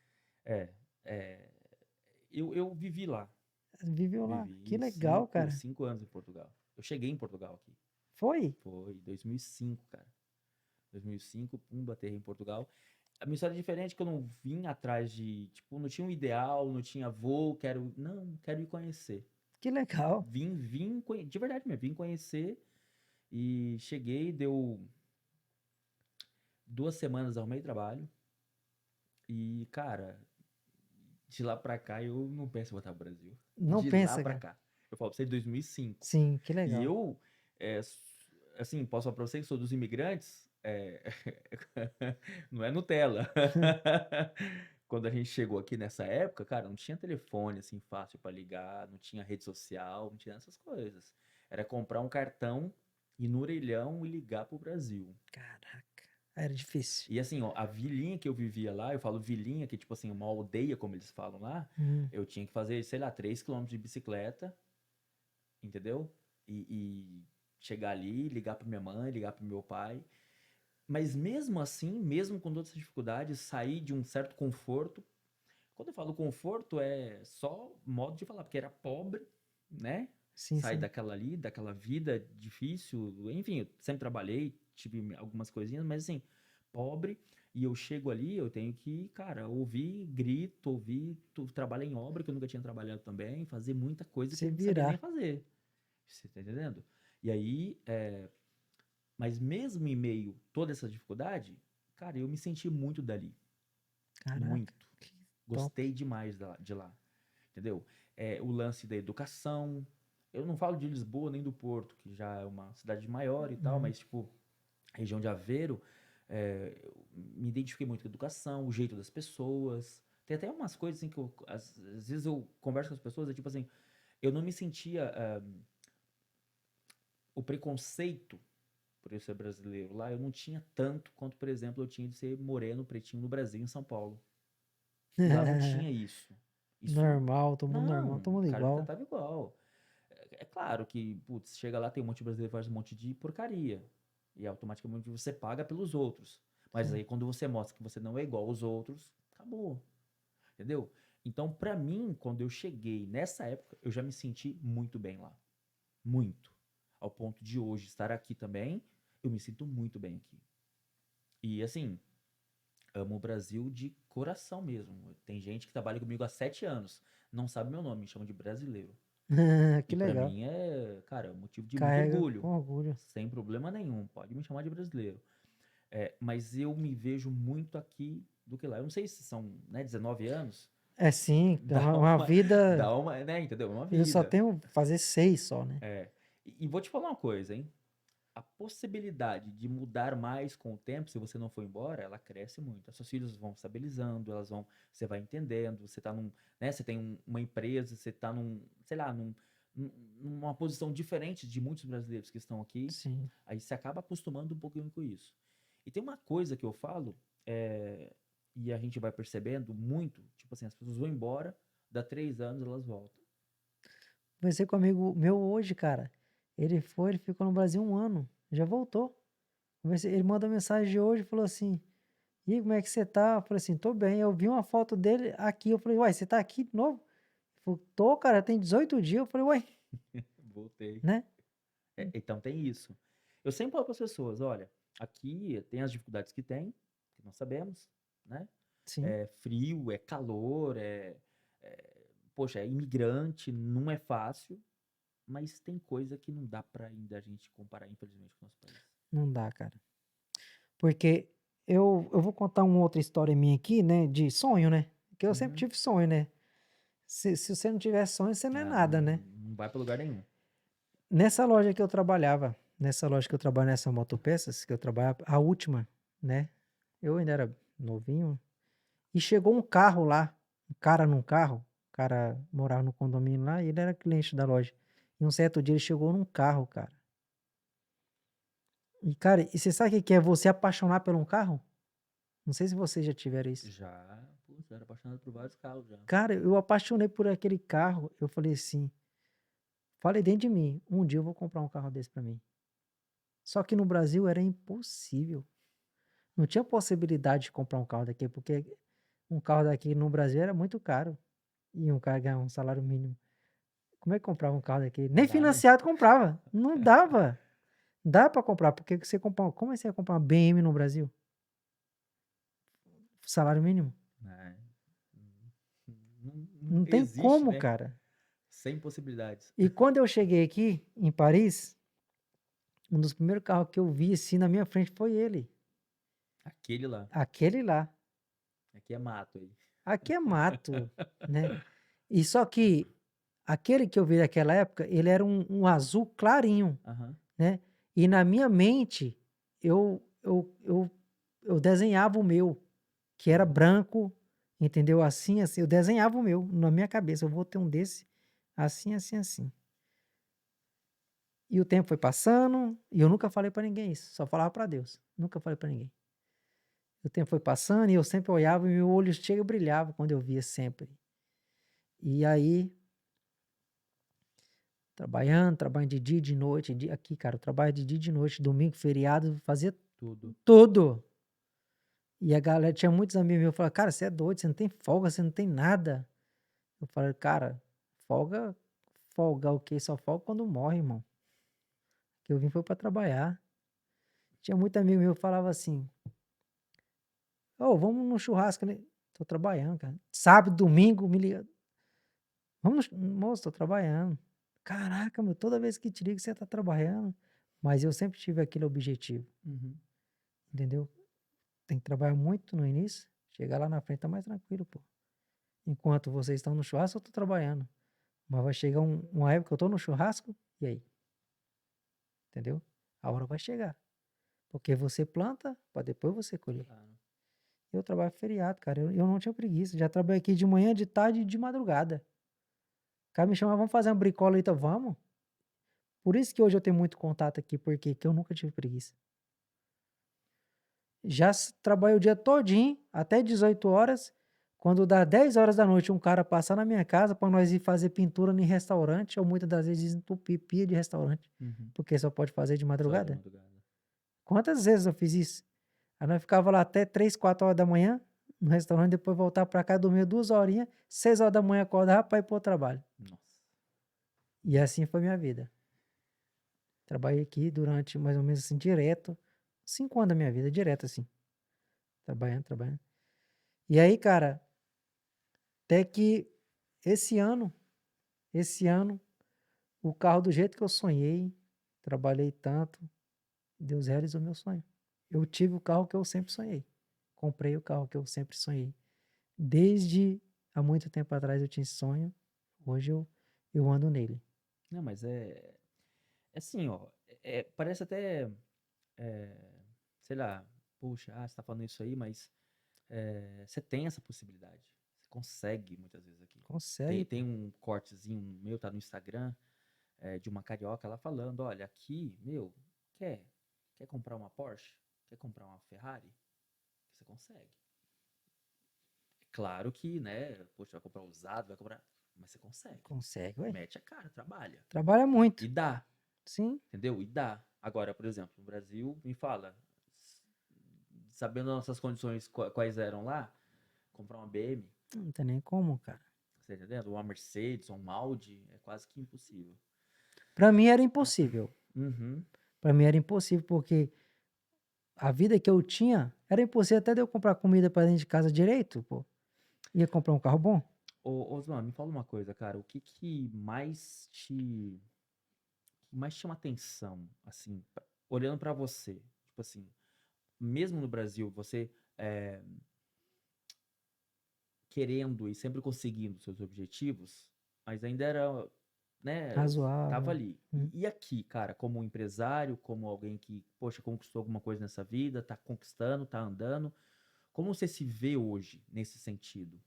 É, é. Eu vivi lá. Viveu lá. Que Vivi legal, cara. 5 anos em Portugal. Eu cheguei em Portugal aqui. Foi? Foi 2005, cara. 2005, pumba, aterrei em Portugal. A minha história é diferente, que eu não vim atrás de, tipo, não tinha um ideal, não tinha voo, quero ir conhecer. Que legal. De verdade mesmo, vim conhecer e cheguei, deu 2 semanas, arrumei trabalho e, cara, de lá pra cá eu não penso em voltar pro Brasil. Não De lá pensa, pra cara. cá. Eu falo pra você, 2005. Sim, que E legal. eu, é, assim, posso falar pra você que sou dos imigrantes, não é Nutella. Quando a gente chegou aqui nessa época, cara, não tinha telefone assim fácil pra ligar, não tinha rede social, não tinha essas coisas. Era comprar um cartão, ir no orelhão e ligar pro Brasil. Caraca, era difícil. E assim, ó, a vilinha que eu vivia lá, eu falo vilinha, que é tipo assim, uma aldeia, como eles falam lá, Hum, eu tinha que fazer, sei lá, 3 quilômetros de bicicleta, entendeu? E chegar ali, ligar pra minha mãe, ligar pro meu pai. Mas mesmo assim, mesmo com todas essas dificuldades, sair de um certo conforto. Quando eu falo conforto, é só modo de falar, porque era pobre, né? sim, Sair sim. daquela ali, daquela vida difícil. Enfim, eu sempre trabalhei, tive algumas coisinhas, mas assim, pobre. E eu chego ali, eu tenho que, cara, ouvir grito, ouvir, trabalhar em obra, que eu nunca tinha trabalhado também, fazer muita coisa que Se eu não sabia nem virar. fazer. Você tá entendendo? E aí, mas mesmo em meio a toda essa dificuldade, cara, eu me senti muito dali. Caraca, Muito. que top. Gostei demais de lá. Entendeu? O lance da educação. Eu não falo de Lisboa nem do Porto, que já é uma cidade maior e tal, Hum, mas, tipo, a região de Aveiro, eu me identifiquei muito com a educação, o jeito das pessoas. Tem até umas coisas assim que às vezes eu converso com as pessoas, é tipo assim, eu não me sentia o preconceito por eu ser brasileiro lá, eu não tinha tanto quanto, por exemplo, eu tinha de ser moreno, pretinho no Brasil, em São Paulo. E lá não tinha isso. Isso, normal, todo mundo normal, não, todo o mundo cara me igual. tratava igual. É claro que, putz, chega lá, tem um monte de brasileiro, faz um monte de porcaria. E automaticamente você paga pelos outros. Mas Sim. aí quando você mostra que você não é igual aos outros, acabou. Entendeu? Então, pra mim, quando eu cheguei nessa época, eu já me senti muito bem lá. Muito. Ao ponto de hoje estar aqui também, eu me sinto muito bem aqui. E assim, amo o Brasil de coração mesmo. Tem gente que trabalha comigo há 7 anos, não sabe meu nome, me chama de brasileiro. Que E pra legal. mim é, cara, motivo de muito Carrega orgulho, com orgulho. sem problema nenhum. Pode me chamar de brasileiro. Mas eu me vejo muito aqui do que lá. Eu não sei se são, né, 19 anos, É sim, é dá uma uma, vida. dá uma, né, entendeu? Uma Eu só vida. tenho fazer 6 só, né? E vou te falar uma coisa, hein? A possibilidade de mudar mais com o tempo, se você não for embora, ela cresce muito. As seus filhos vão estabilizando, você vai entendendo, você tá né, você tem uma empresa, você tá sei lá, numa posição diferente de muitos brasileiros que estão aqui, Sim. aí você acaba acostumando um pouquinho com isso. E tem uma coisa que eu falo, e a gente vai percebendo muito, tipo assim, as pessoas vão embora, dá 3 anos elas voltam. Conversei com um amigo meu hoje, cara. Ele ficou no Brasil 1 ano, já voltou. Ele mandou mensagem hoje e falou assim: "E aí, como é que você tá?" Eu falei assim: "Tô bem." Eu vi uma foto dele aqui, eu falei: "Uai, você tá aqui de novo?" Ele falou: "Tô, cara, tem 18 dias." Eu falei: "Uai", Voltei. né? Então tem isso. Eu sempre falo para as pessoas, olha, aqui tem as dificuldades que tem, que nós sabemos, né? Sim, É frio, é calor, poxa, é imigrante, não é fácil, mas tem coisa que não dá para ainda a gente comparar, infelizmente, com o nosso país. não dá, cara. Porque eu vou contar uma outra história minha aqui, né, de sonho, né, que eu sempre Uhum. tive sonho, né. Se você não tiver sonho, você não é Ah, nada, né. não vai para lugar nenhum. Nessa loja que eu trabalhava, nessa loja que eu trabalho, nessa Motopeças, que eu trabalhava, a última, né, eu ainda era novinho, e chegou um carro lá, um cara num carro, o cara morava no condomínio lá e ele era cliente da loja. E um certo dia ele chegou num carro, cara. E cara, e você sabe o que que é você apaixonar por um carro? Não sei se vocês já tiveram isso. Já, putz, eu era apaixonado por vários carros já. Cara, eu apaixonei por aquele carro, eu falei assim, falei dentro de mim: "Um dia eu vou comprar um carro desse pra mim." Só que no Brasil era impossível, não tinha possibilidade de comprar um carro daqui, porque um carro daqui no Brasil era muito caro, e um cara ganhar um salário mínimo. Como é que comprava um carro daquele? Nem Não dá, né? financiado comprava, não dava. Dá pra comprar, porque você comprar como é que você ia comprar uma BM no Brasil? Salário mínimo? É, não Não tem existe, como, né? cara. Sem possibilidades. E quando eu cheguei aqui em Paris, um dos primeiros carros que eu vi, assim, na minha frente foi ele, Aquele lá. aquele lá. Aqui é mato aí. Aqui é mato, né. E só que aquele que eu vi naquela época, ele era um azul clarinho, Aham. né. E na minha mente, eu desenhava o meu, que era branco, entendeu? Assim, assim, eu desenhava o meu na minha cabeça. Eu vou ter um desse, assim, assim, assim. E o tempo foi passando, e eu nunca falei pra ninguém isso, só falava pra Deus. Nunca falei pra ninguém. O tempo foi passando e eu sempre olhava e meu olho cheio brilhava quando eu via sempre. E aí, trabalhando de dia e de noite, aqui, cara, eu trabalho de dia e de noite, domingo, feriado, fazia Tudo. tudo. E a galera, tinha muitos amigos meus, falaram, cara, você é doido, você não tem folga, você não tem nada. Eu falei, cara, folga o quê? Só folga quando morre, irmão. Que eu vim foi pra trabalhar. Tinha muito amigo meu que falava assim, ô, vamos no churrasco, né? Tô trabalhando, cara. Sábado, domingo, me liga. Vamos, moço, tô trabalhando. Caraca, meu, toda vez que te ligo, você tá trabalhando. Mas eu sempre tive aquele objetivo, Uhum. entendeu? Tem que trabalhar muito no início, chegar lá na frente tá mais tranquilo, pô. Enquanto vocês estão no churrasco, eu tô trabalhando. Mas vai chegar uma época que eu tô no churrasco, e aí? Entendeu? A hora vai chegar. Porque você planta, para depois você colher. Claro. Eu trabalho feriado, cara. Eu não tinha preguiça. Já trabalhei aqui de manhã, de tarde e de madrugada. O cara me chama, vamos fazer uma bricola aí, então vamos. Por isso que hoje eu tenho muito contato aqui, porque eu nunca tive preguiça. Já trabalhei o dia todinho, até 18 horas. Quando dá 10 horas da noite, um cara passar na minha casa para nós ir fazer pintura em restaurante, ou muitas das vezes entupir pia de restaurante, Uhum. porque só pode fazer de Só de madrugada. madrugada. Quantas vezes eu fiz isso? Aí nós ficava lá até 3, 4 horas da manhã no restaurante, depois voltar para cá, dormir 2 horinhas, 6 horas da manhã acordava para ir para o trabalho. Nossa. E assim foi minha vida. Trabalhei aqui durante mais ou menos assim, direto, 5 anos da minha vida, direto assim. Trabalhando. E aí, cara, até que esse ano, o carro do jeito que eu sonhei, trabalhei tanto, Deus realizou meu sonho. Eu tive o carro que eu sempre sonhei. Comprei o carro que eu sempre sonhei. Desde há muito tempo atrás eu tinha esse sonho, hoje eu ando nele. Não, mas é assim, ó. Parece até, é, sei lá, puxa, você tá falando isso aí, mas você tem essa possibilidade. Você consegue muitas vezes aqui. Consegue, Tem, pô. tem um cortezinho meu, tá no Instagram, de uma carioca lá falando, olha, aqui, meu, quer comprar uma Porsche? Quer comprar uma Ferrari? Você consegue. É claro que, né, poxa, vai comprar usado, vai comprar, mas você consegue. Consegue, ué. Mete a cara, trabalha. Trabalha muito. E dá, Sim, entendeu? E dá. Agora, por exemplo, no Brasil, me fala, sabendo as nossas condições quais eram lá, comprar uma BM, não tem nem como, cara. você tá entendendo? Uma Mercedes, um Audi, é quase que impossível. Pra mim era impossível. Uhum. Pra mim era impossível, porque a vida que eu tinha era impossível até de eu comprar comida pra dentro de casa direito, pô. Ia comprar um carro bom? Ô, Osman, me fala uma coisa, cara, o que mais chama atenção, assim, olhando pra você, tipo assim, mesmo no Brasil, você é, querendo e sempre conseguindo seus objetivos, mas ainda era, né, tava Razoável. ali. Hum. E aqui, cara, como um empresário, como alguém que, poxa, conquistou alguma coisa nessa vida, tá conquistando, tá andando, como você se vê hoje nesse sentido?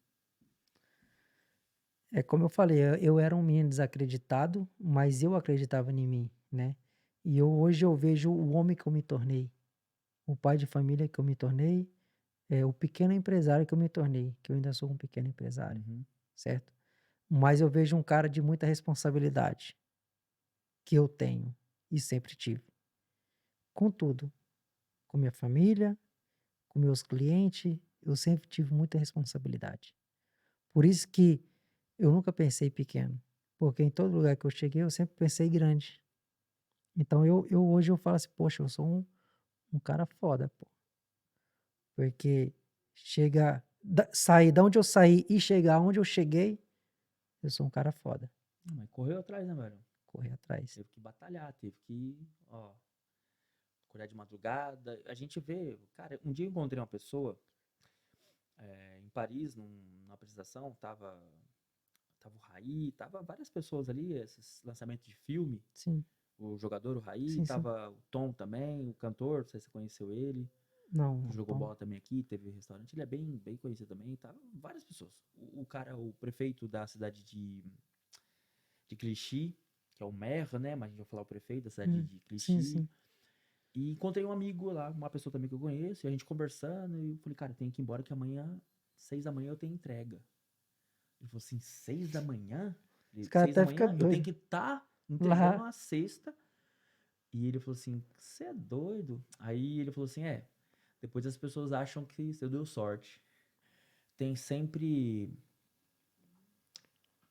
É como eu falei, eu era um menino desacreditado, mas eu acreditava em mim, né? E hoje eu vejo o homem que eu me tornei, o pai de família que eu me tornei, o pequeno empresário que eu me tornei, que eu ainda sou um pequeno empresário, Uhum. certo? Mas eu vejo um cara de muita responsabilidade, que eu tenho e sempre tive, com tudo, com minha família, com meus clientes, eu sempre tive muita responsabilidade. Por isso que eu nunca pensei pequeno, porque em todo lugar que eu cheguei, eu sempre pensei grande. Então eu hoje eu falo assim, poxa, eu sou um cara foda, pô. Porque sair da onde eu saí e chegar onde eu cheguei, eu sou um cara foda. Mas correu atrás, né, velho? Correr atrás. Teve que batalhar, teve que, ó, acordar de madrugada. A gente vê, cara, um dia eu encontrei uma pessoa em Paris, numa apresentação, tava o Raí, tava várias pessoas ali, esses lançamentos de filme. Sim. O jogador, o Raí, Sim, sim. tava o Tom também, o cantor, não sei se você conheceu ele. Não, Jogou Tom. bola também aqui, teve restaurante, ele é bem conhecido também, tá? Várias pessoas. O cara, o prefeito da cidade de Clichy, que é o maire, né? Mas a gente vai falar o prefeito da cidade de Sim, Clichy. sim. E encontrei um amigo lá, uma pessoa também que eu conheço, e a gente conversando, e eu falei, cara, tem que ir embora que amanhã, 6 da manhã, eu tenho entrega. Ele falou assim, 6 da manhã? Os caras Seis da até ficam manhã? Eu tenho doidos que estar entregando lá. uma cesta. E ele falou assim, você é doido? Aí ele falou assim, depois as pessoas acham que você deu sorte. Tem sempre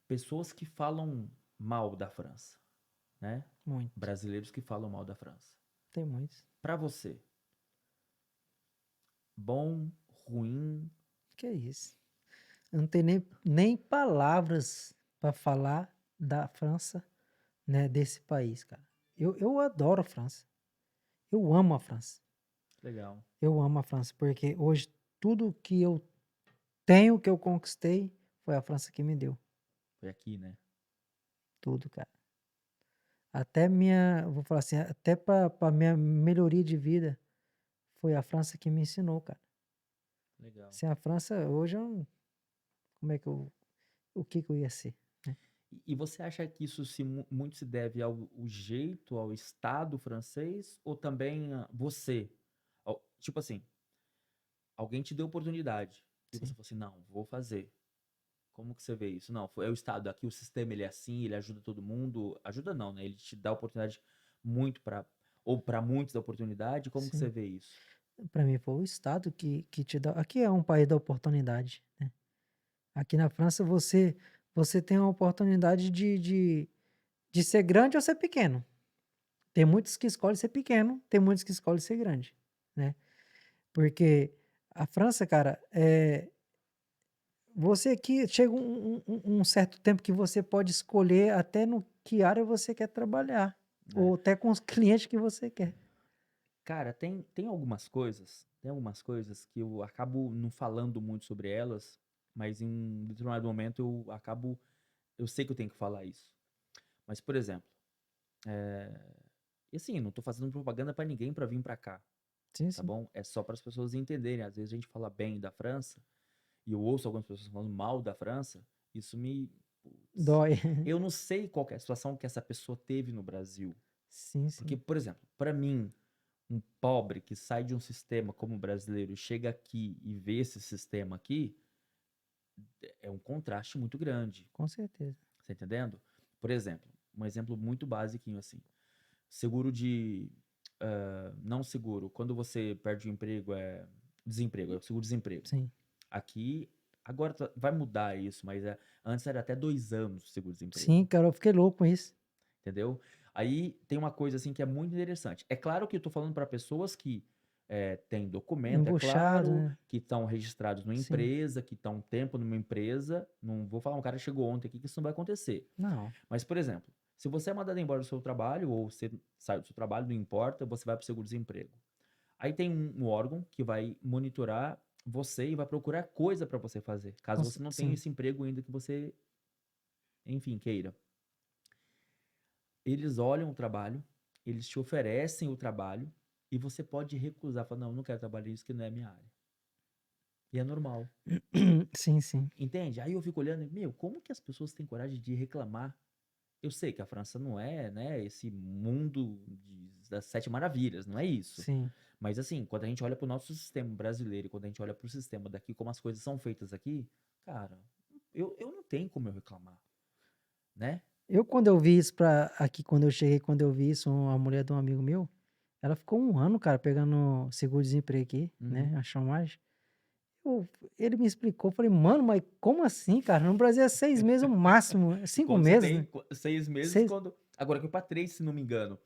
pessoas que falam mal da França, né? Muito. Brasileiros que falam mal da França. Tem muitos. Pra você, bom, ruim, Que isso. Eu não tenho nem palavras para falar da França, né? Desse país, cara. Eu adoro a França. Eu amo a França. legal. Eu amo a França, porque hoje tudo que eu tenho, que eu conquistei, foi a França que me deu. Foi aqui, né? Tudo, cara. Até minha, vou falar assim, até para minha melhoria de vida, foi a França que me ensinou, cara. Legal. Sem a França, hoje eu, como é que eu, o que que eu ia ser, né? E você acha que isso muito se deve ao jeito, ao Estado francês, ou também a você? Tipo assim, alguém te deu oportunidade e você Sim, falou assim, não, vou fazer. Como que você vê isso? Não, é o Estado aqui, o sistema ele é assim, ele ajuda todo mundo. Ajuda não, né? Ele te dá oportunidade muito ou para muitos dá oportunidade. Como que você sim. vê isso? Para mim foi o Estado que te dá. Aqui é um país da oportunidade, né? Aqui na França você tem a oportunidade de ser grande ou ser pequeno. Tem muitos que escolhem ser pequeno, tem muitos que escolhem ser grande, né? Porque a França, cara, você aqui chega um certo tempo que você pode escolher até no que área você quer trabalhar, É. ou até com os clientes que você quer. Cara, tem algumas coisas que eu acabo não falando muito sobre elas, mas em um determinado momento eu sei que eu tenho que falar isso. Mas, por exemplo, e assim, não tô fazendo propaganda pra ninguém pra vir pra cá, Sim, tá sim. bom? É só para as pessoas entenderem. Às vezes a gente fala bem da França e eu ouço algumas pessoas falando mal da França, isso me. Putz, Dói. eu não sei qual que é a situação que essa pessoa teve no Brasil. Sim, Porque, sim. por exemplo, para mim, um pobre que sai de um sistema como o brasileiro e chega aqui e vê esse sistema aqui, é um contraste muito grande. Com certeza. Tá entendendo? Por exemplo, um exemplo muito basiquinho assim. Seguro de. Não seguro. Quando você perde o emprego, é desemprego, é o seguro-desemprego. Sim. Aqui, agora vai mudar isso, mas antes era até 2 anos o Sim, seguro-desemprego. cara, eu fiquei louco com isso. Entendeu? Aí tem uma coisa assim que é muito interessante. É claro que eu tô falando para pessoas que têm documento, é Embuchado, claro, né? que estão registrados numa Sim. empresa, que estão um tempo numa empresa. Não vou falar um cara que chegou ontem aqui que isso não vai acontecer. Não. Mas, por exemplo, se você é mandado embora do seu trabalho, ou você sai do seu trabalho, não importa, você vai para o seguro-desemprego. Aí tem um órgão que vai monitorar você e vai procurar coisa para você fazer, caso você não tenha Sim. esse emprego ainda que você, enfim, queira. Eles olham o trabalho, eles te oferecem o trabalho e você pode recusar, falar, não, eu não quero trabalhar isso que não é a minha área. E é normal, Sim, sim. entende? Aí eu fico olhando e, meu, como que as pessoas têm coragem de reclamar? Eu sei que a França não é, né, esse mundo das sete maravilhas, não é isso. Sim. Mas assim, quando a gente olha para o nosso sistema brasileiro, e quando a gente olha para o sistema daqui, como as coisas são feitas aqui, cara, eu não tenho como eu reclamar, né? Eu, quando eu vi isso aqui, quando eu cheguei, quando eu vi isso, a mulher de um amigo meu, ela ficou um ano, cara, pegando seguro-desemprego aqui, né? Uhum. A chamagem. Ele me explicou, eu falei, mano, mas como assim, cara? No Brasil é 6 meses o máximo, é E cinco quando você meses, tem né? 6 meses, Seis, quando. Agora que para 3, se não me engano.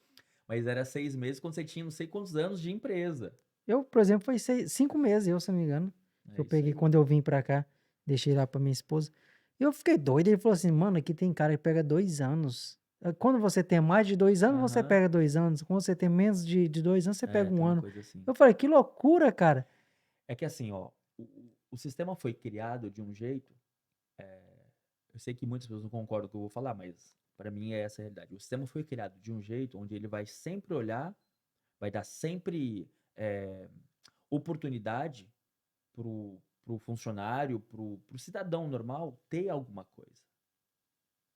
Mas era 6 meses quando você tinha não sei quantos anos de empresa. eu, por exemplo, foi 5 meses, eu, se não me engano, que É eu isso peguei aí. quando eu vim pra cá, deixei lá pra minha esposa. E eu fiquei doido, ele falou assim, mano, aqui tem cara que pega 2 anos. Quando você tem mais de 2 anos, você Aham. pega 2 anos. Quando você tem menos de 2 anos, você pega um Tem uma ano. coisa assim. Eu falei, que loucura, cara. É que assim, ó, o sistema foi criado de um jeito. Eu sei que muitas pessoas não concordam com o que eu vou falar, mas Para mim é essa a realidade. O sistema foi criado de um jeito onde ele vai sempre olhar, vai dar sempre oportunidade pro funcionário, pro cidadão normal ter alguma coisa.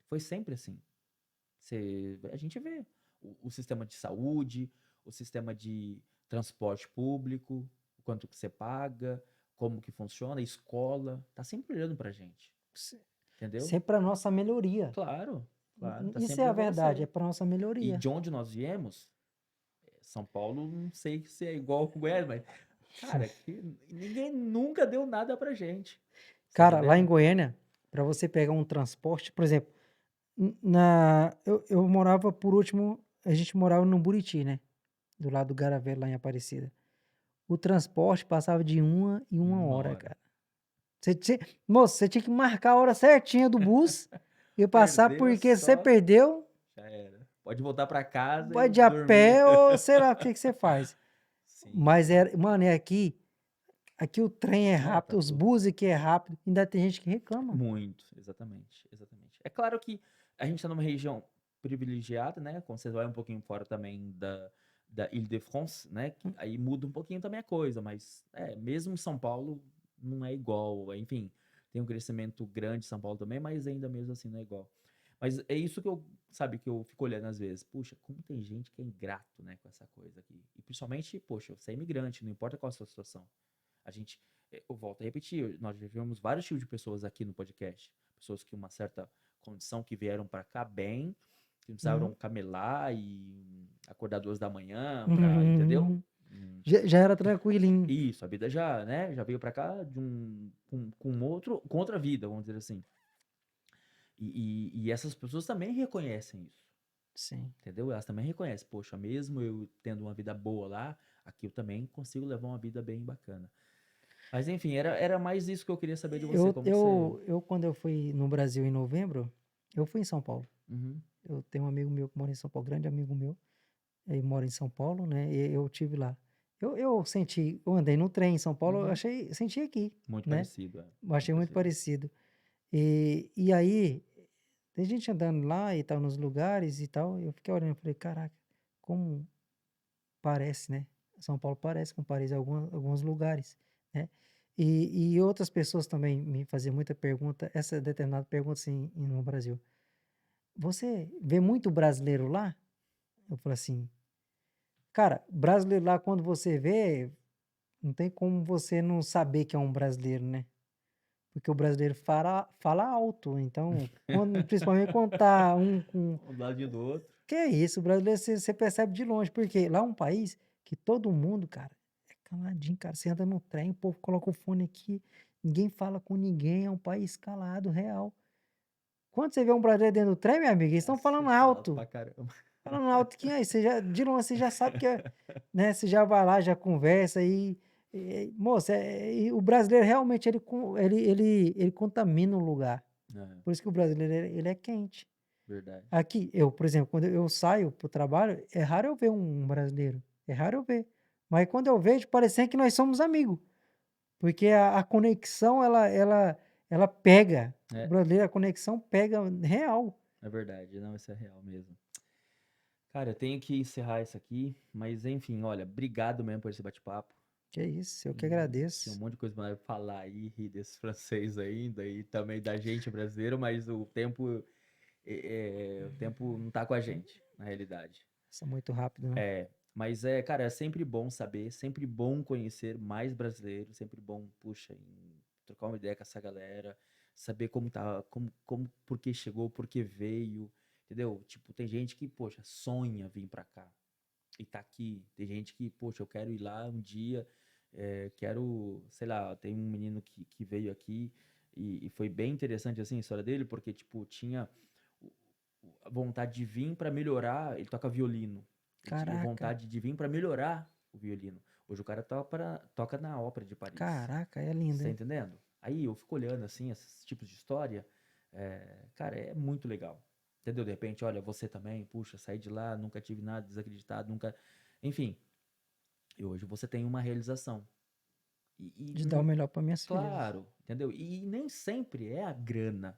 Foi sempre assim. A gente vê o sistema de saúde, o sistema de transporte público, o quanto que você paga, como que funciona, a escola, tá sempre olhando pra gente, Se- entendeu? Sempre para nossa melhoria. Claro, claro, tá Isso é sempre a vendo verdade, é você. para nossa E melhoria. de onde nós viemos, São Paulo, não sei se é igual com Goiás, mas, cara, que ninguém nunca deu nada pra gente. Você Cara, lá em entendendo? Goiânia, para você pegar um transporte, por exemplo, eu morava por último, a gente morava no Buriti, né? Do lado do Garavelo, lá em Aparecida. O transporte passava de 1 hora, 1 hora. cara. Moço, você tinha que marcar a hora certinha do bus e passar, Perdeu porque você só, perdeu, já era. Pode voltar pra casa vai e de a dormir. pé ou sei lá o que que você faz. Sim, Mas, sim. mano, é aqui o trem é Não, tá rápido, os tudo. buses aqui é rápido, ainda tem gente que reclama. Muito, exatamente, exatamente. É claro que a gente tá numa região privilegiada, né? Quando você vai um pouquinho fora também da Île-de-France, né? Aí muda um pouquinho também a coisa, mas mesmo São Paulo não é igual. Enfim, tem um crescimento grande São Paulo também, mas ainda mesmo assim não é igual. Mas é isso que eu, sabe, que eu fico olhando às vezes. Puxa, como tem gente que é ingrato, né, com essa coisa aqui. E principalmente, poxa, você é imigrante, não importa qual a sua situação. A gente, eu volto a repetir, nós já vivemos vários tipos de pessoas aqui no podcast. Pessoas que uma certa condição que vieram para cá bem, que não Uhum. precisaram camelar e acordar 2 da manhã para, entendeu? Uhum. Já era tranquilinho. Isso, a vida já, né, já veio para cá com outra vida, vamos dizer assim. E essas pessoas também reconhecem isso, Sim. entendeu? Elas também reconhecem, poxa, mesmo eu tendo uma vida boa lá, aqui eu também consigo levar uma vida bem bacana. Mas enfim, era mais isso que eu queria saber de você, Eu, como que você... eu, eu, quando eu fui no Brasil em novembro, eu fui em São Paulo. Uhum, Eu tenho um amigo meu que mora em São Paulo, grande amigo meu. Ele mora em São Paulo, né? E eu tive lá. Eu andei no trem em São Paulo, uhum. senti aqui, Muito né? parecido, Eu muito achei muito parecido. parecido. E aí, tem gente andando lá e tal, nos lugares e tal. Eu fiquei olhando e falei, caraca, como parece, né? São Paulo parece com Paris em alguns lugares, né? E outras pessoas também me faziam muita pergunta, essa determinada pergunta assim no Brasil. Você vê muito brasileiro lá? Eu falei assim, cara, brasileiro lá, quando você vê, não tem como você não saber que é um brasileiro, né? Porque o brasileiro fala alto, então, principalmente quando tá um com. Um do ladinho do outro. Que é isso, o brasileiro você percebe de longe, porque lá é um país que todo mundo, cara, é caladinho, cara. Você anda no trem, o povo coloca o fone aqui, ninguém fala com ninguém, é um país calado, real. Quando você vê um brasileiro dentro do trem, meu amigo, eles estão Nossa, falando eles falam alto alto. pra caramba. Falando alto que aí, de longe você já sabe que é, né? Você já vai lá, já conversa moça, e o brasileiro realmente ele contamina o lugar. É, Por isso que o brasileiro ele é quente. verdade. Aqui, eu, por exemplo, quando eu saio pro trabalho, é raro eu ver um brasileiro. É raro eu ver. Mas quando eu vejo, parecendo que nós somos amigos. Porque a conexão, ela pega. O É, brasileiro, a conexão pega real. é verdade. Não, isso é real mesmo. Cara, eu tenho que encerrar isso aqui, mas enfim, olha, obrigado mesmo por esse bate-papo. Que é isso, eu que Tinha um agradeço. monte de coisa pra falar aí, rir desse francês ainda, e também da gente brasileiro, mas o tempo não tá com a gente, na realidade. Passa muito rápido, né? Mas cara, é sempre bom saber, sempre bom conhecer mais brasileiros, sempre bom, puxa, trocar uma ideia com essa galera, saber como tá, por que chegou, por que veio, entendeu? Tipo, tem gente que, poxa, sonha vir pra cá e tá aqui. Tem gente que, poxa, eu quero ir lá um dia, quero, sei lá, tem um menino que veio aqui e foi bem interessante, assim, a história dele, porque, tipo, tinha o- a vontade de vir pra melhorar, ele toca violino. Ele tinha Caraca, vontade de vir pra melhorar o violino. Hoje o cara toca na Ópera de Paris. caraca, é lindo, Você tá hein? entendendo? Aí eu fico olhando, assim, esses tipos de história, cara, é muito legal. Entendeu? De repente, olha, você também, puxa, saí de lá, nunca tive nada, desacreditado, nunca. Enfim, e hoje você tem uma realização. De dar o melhor para minhas filhas. Claro, entendeu? E nem sempre é a grana.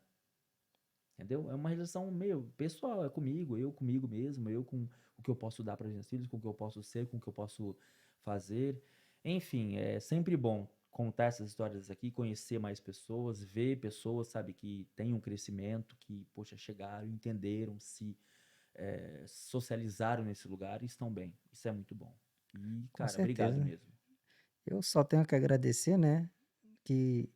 entendeu? É uma relação meio pessoal, é comigo, eu comigo mesmo, eu com o que eu posso dar para os meus filhos, com o que eu posso ser, com o que eu posso fazer. Enfim, é sempre bom contar essas histórias aqui, conhecer mais pessoas, ver pessoas, sabe, que têm um crescimento, que, poxa, chegaram, entenderam, se socializaram nesse lugar e estão bem. Isso é muito bom. E, Com cara, obrigado certeza. mesmo. Eu só tenho que agradecer, né, que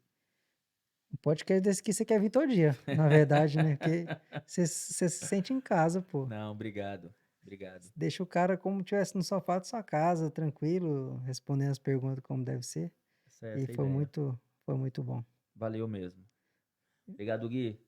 um podcast desse aqui você quer vir todo dia, na verdade, né, porque você se sente em casa, pô. Não, obrigado. Obrigado. Deixa o cara como tivesse no sofá da sua casa, tranquilo, respondendo as perguntas como deve ser, e Essa é a ideia. foi muito bom. Valeu mesmo. Obrigado, Gui.